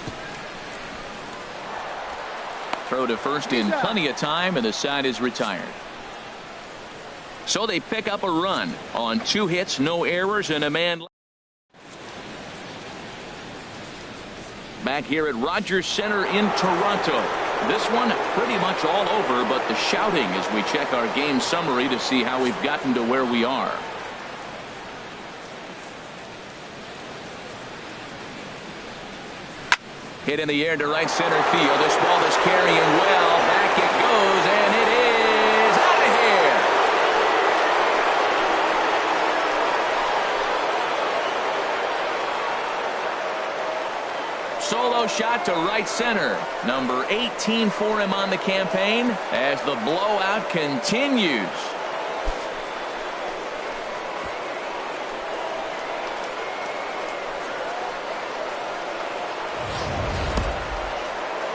Throw to first in plenty of time, and the side is retired. So they pick up a run on 2 hits, no errors, and a man. Back here at Rogers Center in Toronto. This one pretty much all over, but the shouting as we check our game summary to see how we've gotten to where we are. Hit in the air to right center field. This ball is carrying well. Back it goes, and it is out of here. Solo solo shot to right center. Number 18 for him on the campaign as the blowout continues.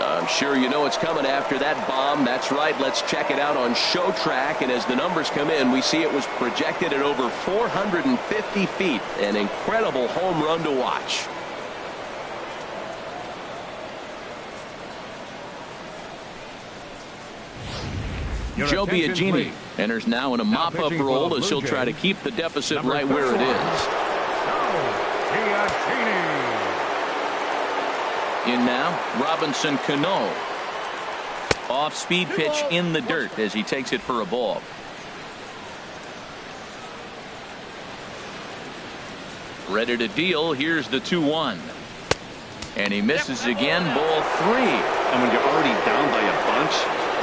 I'm sure you know it's coming after that bomb. That's right. Let's check it out on Show Track. And as the numbers come in, we see it was projected at over 450 feet. An incredible home run to watch. Joe Biagini enters now in a mop-up role as he'll try to keep the deficit right where it is. In now, Robinson Cano. Off-speed pitch in the dirt as he takes it for a ball. Ready to deal. Here's the 2-1. And he misses again. Ball 3. And when you're already down by a bunch,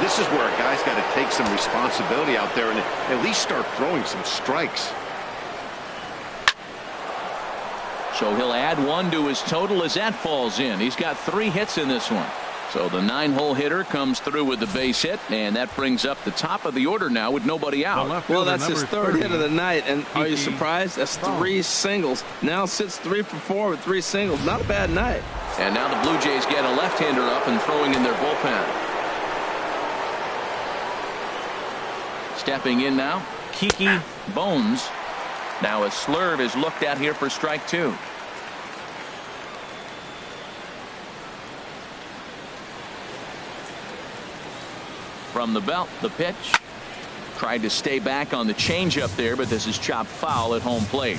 this is where a guy's got to take some responsibility out there and at least start throwing some strikes. So he'll add 1 to his total as that falls in. He's got 3 hits in this one. So the 9-hole hitter comes through with the base hit, and that brings up the top of the order now with nobody out. Well, that's his 3rd hit of the night, and are you surprised? That's 3 singles. Now sits 3 for 4 with 3 singles. Not a bad night. And now the Blue Jays get a left-hander up and throwing in their bullpen. Stepping in now, Kiki Bones. Now a slurve is looked at here for strike 2. From the belt, the pitch. Tried to stay back on the changeup there, but this is chopped foul at home plate.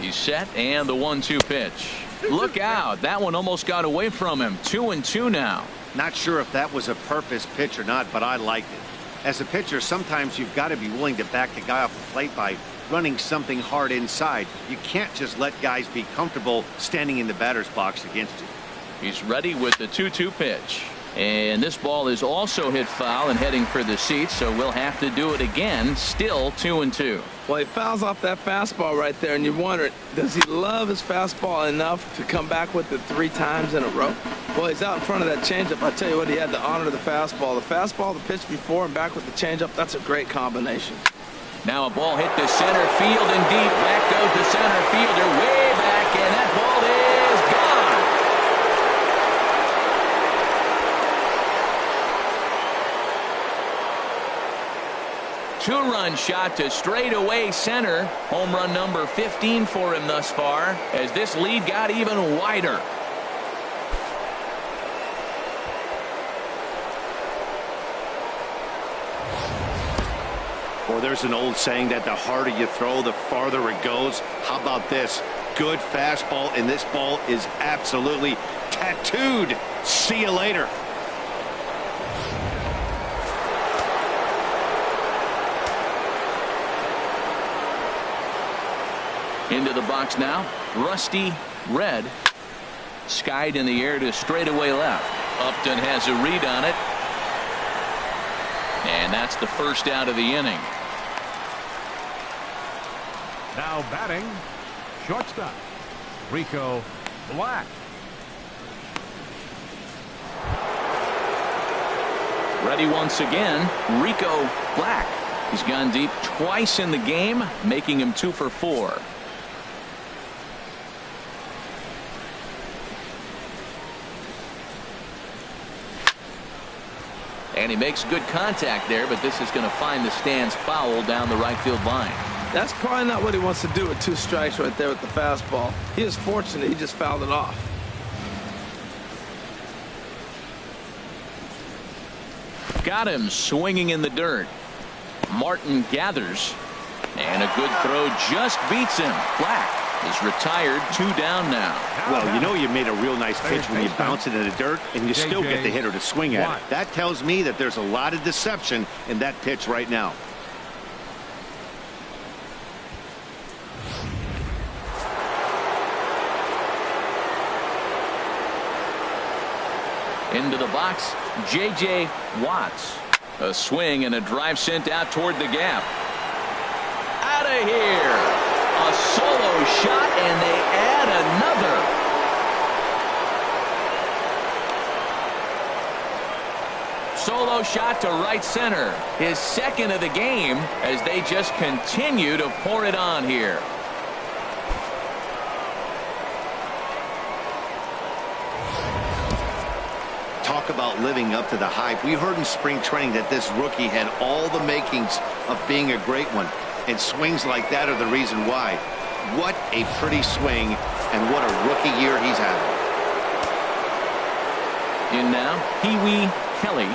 He's set, and the 1-2 pitch. Look out. That one almost got away from him. 2-2 now. Not sure if that was a purpose pitch or not, but I liked it. As a pitcher, sometimes you've got to be willing to back the guy off the plate by running something hard inside. You can't just let guys be comfortable standing in the batter's box against you. He's ready with the 2-2 pitch. And this ball is also hit foul and heading for the seats, so we'll have to do it again. Still 2-2. Well, he fouls off that fastball right there, and you wonder, does he love his fastball enough to come back with it 3 times in a row? Well, he's out in front of that changeup. I tell you what, he had to honor the fastball. The fastball, the pitch before, and back with the changeup, that's a great combination. Now a ball hit to center field and deep. Back goes the center fielder way back, and that ball is gone. 2-run shot to straightaway center. Home run number 15 for him thus far as this lead got even wider. Or there's an old saying that the harder you throw, the farther it goes. How about this? Good fastball, and this ball is absolutely tattooed. See you later. Into the box now. Rusty Red. Skied in the air to straightaway left. Upton has a read on it. And that's the first out of the inning. Now batting, shortstop, Rico Black. Ready once again, Rico Black. He's gone deep twice in the game, making him 2 for 4. And he makes good contact there, but this is going to find the stands foul down the right field line. That's probably not what he wants to do with 2 strikes right there with the fastball. He is fortunate he just fouled it off. Got him swinging in the dirt. Martin gathers, and a good throw just beats him. Black is retired, 2 down now. Well, you know you made a real nice pitch when you bounce it in the dirt and you still get the hitter to swing at it. That tells me that there's a lot of deception in that pitch right now. Into the box, J.J. Watts. A swing and a drive sent out toward the gap. Out of here. A solo shot, and they add another. Solo shot to right center. His second of the game as they just continue to pour it on here. Talk about living up to the hype. We heard in spring training that this rookie had all the makings of being a great one. And swings like that are the reason why. What a pretty swing, and what a rookie year he's having. In now, Pee-wee Kelly.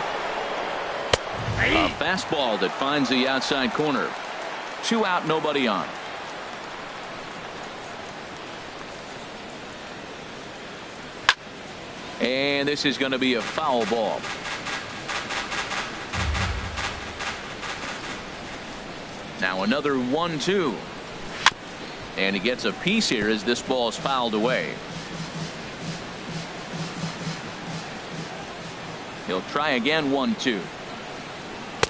A fastball that finds the outside corner. 2 out, nobody on. And this is going to be a foul ball. Now another 1-2. And he gets a piece here as this ball is fouled away. He'll try again. 1-2.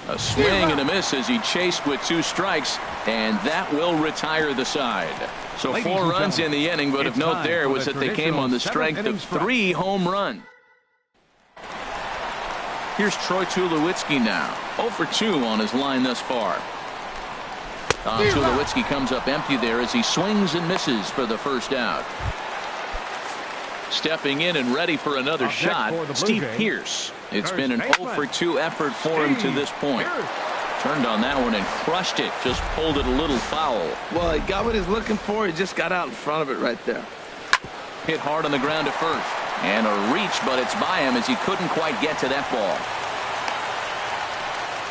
A swing and a miss as he chased with 2 strikes, and that will retire the side. So 4 runs in the inning, but of note there was that they came on the strength of 3 home runs. Here's Troy Tulowitzki now. 0 for 2 on his line thus far. Tulowitzki comes up empty there as he swings and misses for the first out. Stepping in and ready for another shot, Steve Pearce. It's been an 0 for 2 effort for him to this point. Turned on that one and crushed it. Just pulled it a little foul. Well, he got what he's looking for. He just got out in front of it right there. Hit hard on the ground to first. And a reach, but it's by him as he couldn't quite get to that ball.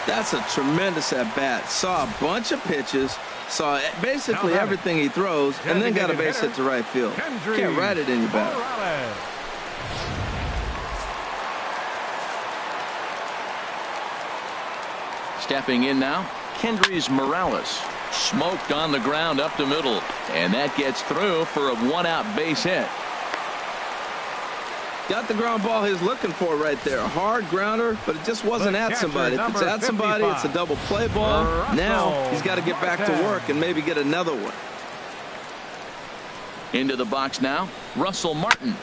That's a tremendous at-bat. Saw a bunch of pitches. Saw basically everything he throws, and then got a base hit to right field. Can't write it any better. Stepping in now, Kendrys Morales. Smoked on the ground up the middle, and that gets through for a 1-out base hit. Got the ground ball he's looking for right there. A hard grounder, but it just wasn't at somebody. If it's at somebody, it's a double play ball. Now he's got to get back to work and maybe get another one. Into the box now, Russell Martin.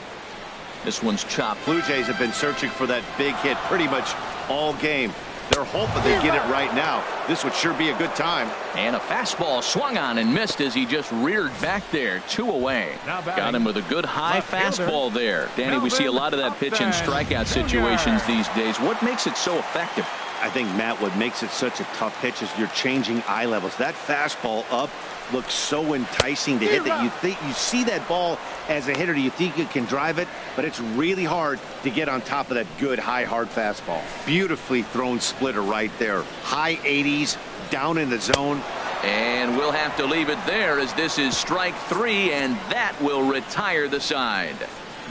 This one's chopped. Blue Jays have been searching for that big hit pretty much all game. They're hoping they get it right now. This would sure be a good time. And a fastball swung on and missed as he just reared back there. 2 away. Got him with a good high fastball there. Danny, we see a lot of that pitch and strikeout situations these days. What makes it so effective? I think, Matt, what makes it such a tough pitch is you're changing eye levels. That fastball up looks so enticing to hit that you see that ball as a hitter, you think you can drive it, but it's really hard to get on top of that good high hard fastball. Beautifully thrown splitter right there. High 80s, down in the zone. And we'll have to leave it there as this is strike 3, and that will retire the side.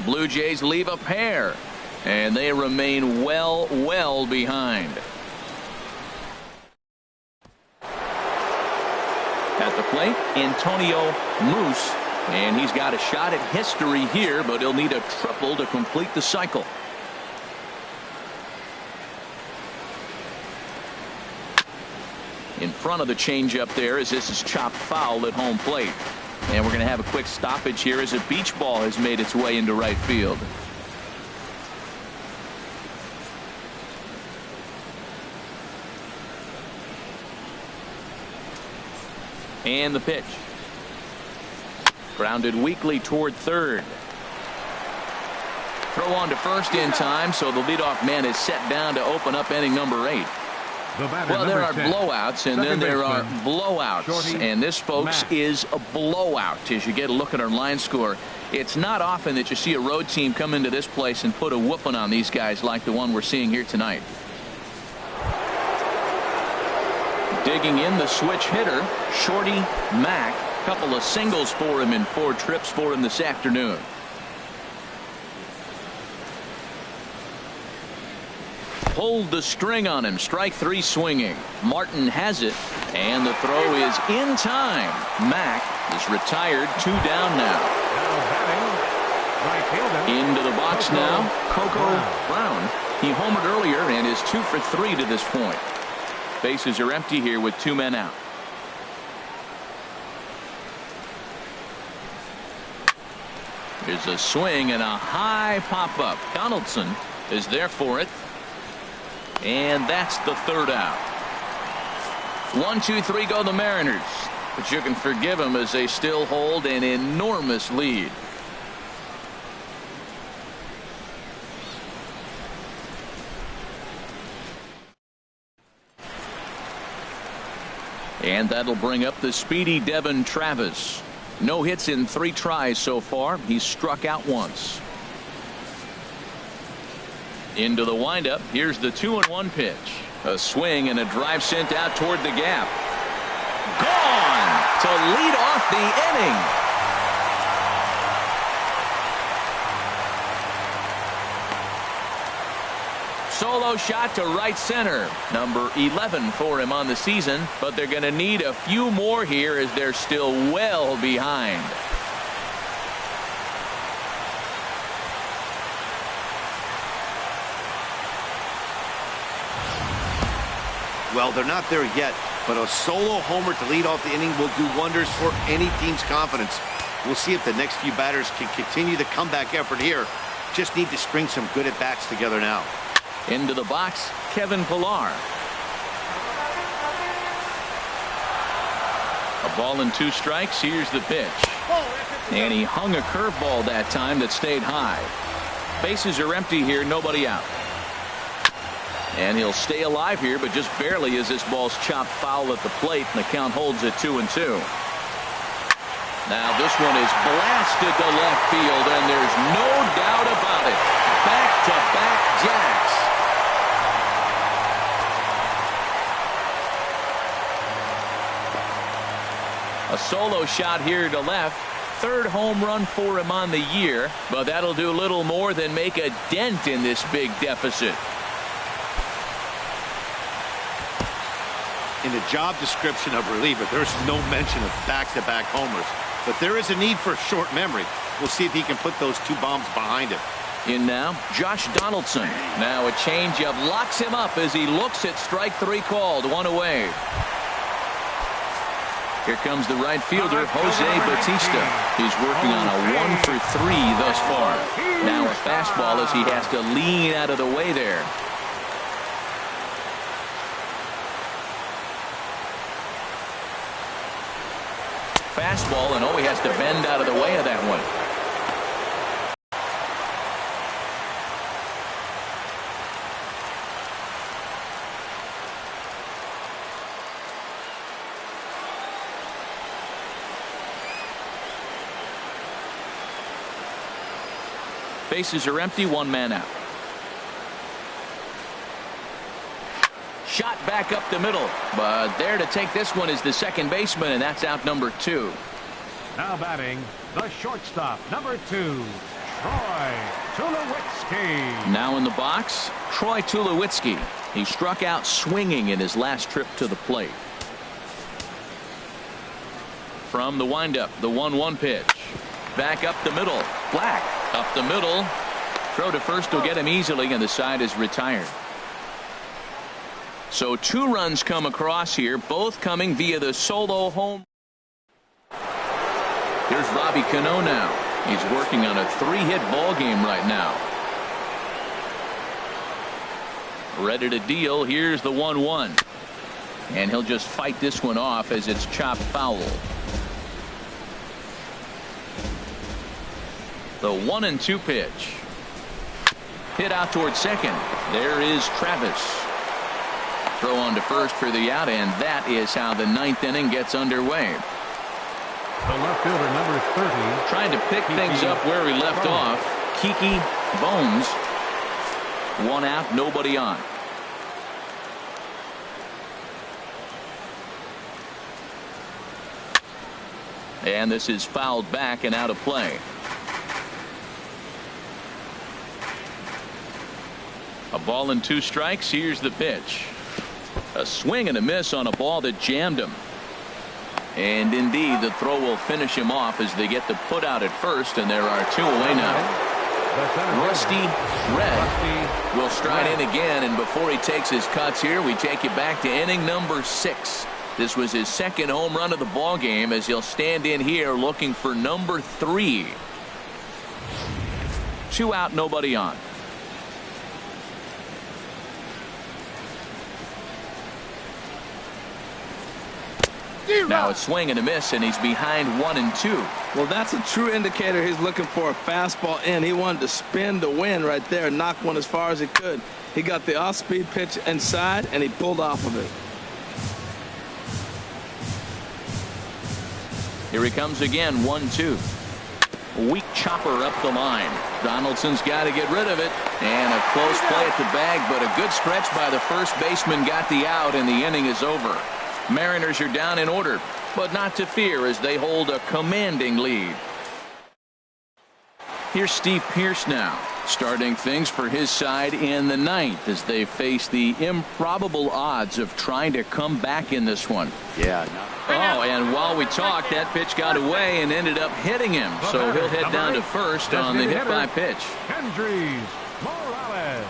Blue Jays leave a pair, and they remain well behind. At the plate, Antonio Moose, and he's got a shot at history here, but he'll need a triple to complete the cycle. In front of the changeup there as this is chopped foul at home plate. And we're going to have a quick stoppage here as a beach ball has made its way into right field. And the pitch. Grounded weakly toward third. Throw on to first in time, so the leadoff man is set down to open up inning number 8. Well, there are blowouts, and then there are blowouts. And this, folks, is a blowout as you get a look at our line score. It's not often that you see a road team come into this place and put a whooping on these guys like the one we're seeing here tonight. Digging in the switch hitter, Shorty Mack. Couple of singles for him in 4 trips for him this afternoon. Pulled the string on him. Strike 3 swinging. Martin has it, and the throw is in time. Mack is retired. 2 down now. Into the box now, Coco Brown. He homered earlier and is 2 for 3 to this point. Bases are empty here with 2 men out. Here's a swing and a high pop-up. Donaldson is there for it. And that's the third out. 1, 2, 3 go the Mariners. But you can forgive them as they still hold an enormous lead. And that'll bring up the speedy Devin Travis. No hits in 3 tries so far. He's struck out once. Into the windup. Here's the 2-1 pitch. A swing and a drive sent out toward the gap. Gone to lead off the inning. Solo shot to right center. Number 11 for him on the season, but they're going to need a few more here as they're still well behind. Well, they're not there yet, but a solo homer to lead off the inning will do wonders for any team's confidence. We'll see if the next few batters can continue the comeback effort here. Just need to string some good at-bats together now. Into the box, Kevin Pillar. A ball and 2 strikes. Here's the pitch. And he hung a curveball that time that stayed high. Bases are empty here, nobody out. And he'll stay alive here, but just barely as this ball's chopped foul at the plate, and the count holds at 2-2. Now this one is blasted to left field, and there's no doubt about it. Back-to-back jacks. A solo shot here to left. 3rd home run for him on the year, but that'll do little more than make a dent in this big deficit. In the job description of reliever, there's no mention of back-to-back homers, but there is a need for short memory. We'll see if he can put those 2 bombs behind him. In now, Josh Donaldson. Now a changeup locks him up as he looks at strike 3 called. 1 away. Here comes the right fielder, Jose Bautista. He's working on a 1 for 3 thus far. Now a fastball as he has to lean out of the way there. Fastball, and he has to bend out of the way of that one. Bases are empty, 1 man out. Shot back up the middle, but there to take this one is the second baseman, and that's out number 2. Now batting, the shortstop, number 2, Troy Tulowitzki. Now in the box, Troy Tulowitzki. He struck out swinging in his last trip to the plate. From the windup, the 1-1 pitch. Back up the middle. Black up the middle. Throw to first will get him easily, and the side is retired. So 2 runs come across here, both coming via the solo home. Here's Robbie Cano now. He's working on a 3-hit ball game right now. Ready to deal. Here's the 1-1. And he'll just fight this one off as it's chopped foul. The 1-2 pitch. Hit out towards second. There is Travis. Throw on to first for the out, and that is how the 9th inning gets underway. The left fielder, number 30. Trying to pick things up where he left off. Kiki Bones. 1 out, nobody on. And this is fouled back and out of play. A ball and 2 strikes. Here's the pitch. A swing and a miss on a ball that jammed him. And indeed, the throw will finish him off as they get the put out at first, and there are 2 away now. Rusty Red will stride in again, and before he takes his cuts here, we take it back to inning number 6. This was his 2nd home run of the ball game as he'll stand in here looking for number 3. 2 out, nobody on. Now it's swing and a miss, and he's behind 1-2. Well, that's a true indicator he's looking for a fastball in. He wanted to spin to win right there, knock one as far as he could. He got the off-speed pitch inside, and he pulled off of it. Here he comes again, 1-2. Weak chopper up the line. Donaldson's got to get rid of it. And a close play at the bag, but a good stretch by the first baseman got the out, and the inning is over. Mariners are down in order, but not to fear as they hold a commanding lead. Here's Steve Pearce now, starting things for his side in the 9th as they face the improbable odds of trying to come back in this one. Yeah. Oh, and while we talked, that pitch got away and ended up hitting him. So he'll head down to first on the hit by pitch. Kendrys Morales.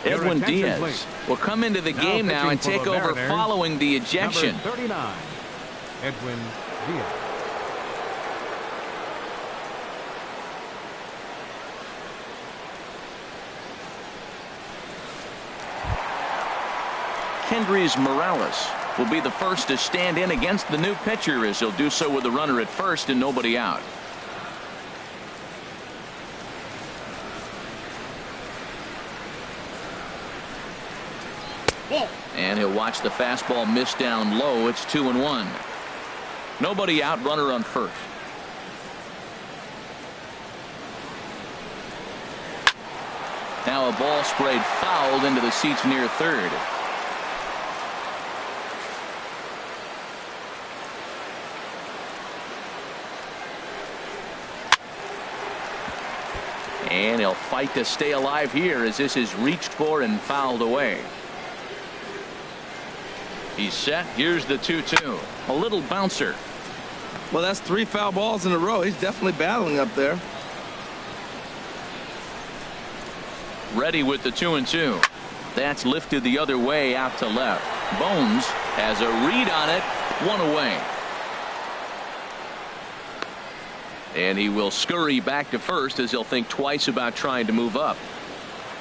Edwin Diaz will come into the game now and take over following the ejection. Number 39, Edwin Diaz. Kendrys Morales will be the first to stand in against the new pitcher as he'll do so with a runner at first and nobody out. And he'll watch the fastball miss down low. It's 2-1. Nobody out, runner on first. Now a ball sprayed fouled into the seats near third. And he'll fight to stay alive here as this is reached for and fouled away. He's set. Here's the 2-2. A little bouncer. Well, that's 3 foul balls in a row. He's definitely battling up there. Ready with the 2-2. That's lifted the other way out to left. Bones has a read on it. 1 away. And he will scurry back to first as he'll think twice about trying to move up.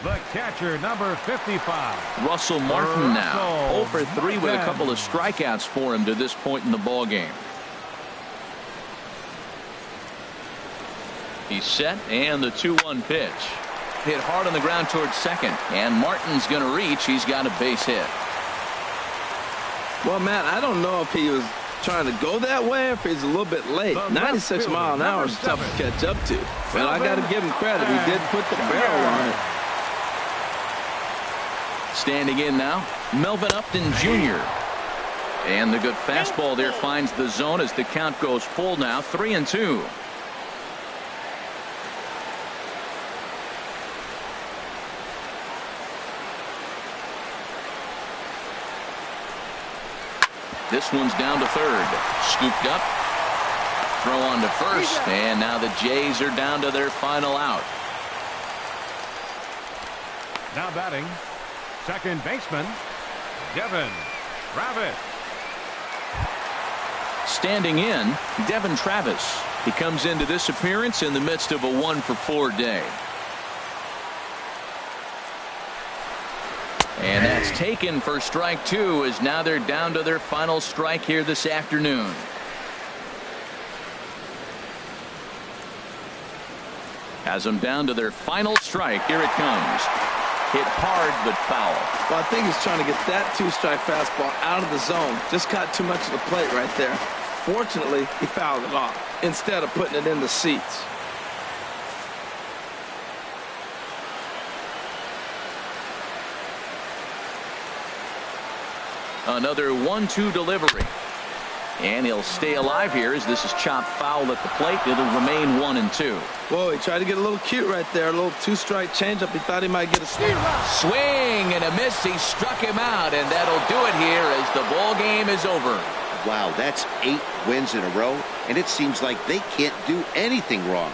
The catcher, number 55. Russell Martin now 0 for 3 with a couple of strikeouts for him to this point in the ball game. He's set, and the 2-1 pitch. Hit hard on the ground towards second, and Martin's going to reach. He's got a base hit. Well, Matt, I don't know if he was trying to go that way or if he's a little bit late. 96 miles an hour is tough to catch up to. But I got to give him credit. He did put the barrel on it. Standing in now, Melvin Upton Jr. And the good fastball there finds the zone as the count goes full now, 3-2. This one's down to third. Scooped up. Throw on to first. And now the Jays are down to their final out. Now batting, second baseman, Devin Travis. Standing in, Devin Travis. He comes into this appearance in the midst of a 1-for-4 day. And that's taken for strike 2 as now they're down to their final strike here this afternoon. Has them down to their final strike. Here it comes. Hit hard but foul. Well, I think he's trying to get that 2-strike fastball out of the zone. Just got too much of the plate right there. Fortunately, he fouled it off instead of putting it in the seats. Another 1-2 delivery. And he'll stay alive here as this is chopped foul at the plate. It'll remain 1-2. Whoa, he tried to get a little cute right there. A little two-strike changeup. He thought he might get a swing and a miss. He struck him out, and that'll do it here as the ball game is over. Wow, that's 8 wins in a row, and it seems like they can't do anything wrong.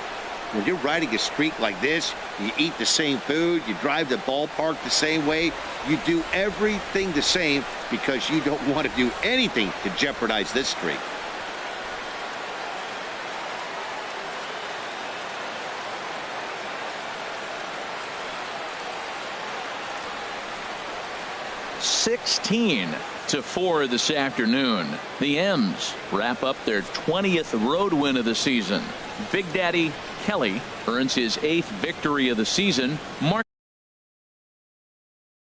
When you're riding a streak like this, you eat the same food, you drive the ballpark the same way, you do everything the same because you don't want to do anything to jeopardize this streak. (16-4) this afternoon. The M's wrap up their 20th road win of the season. Big Daddy Kelly earns his 8th victory of the season.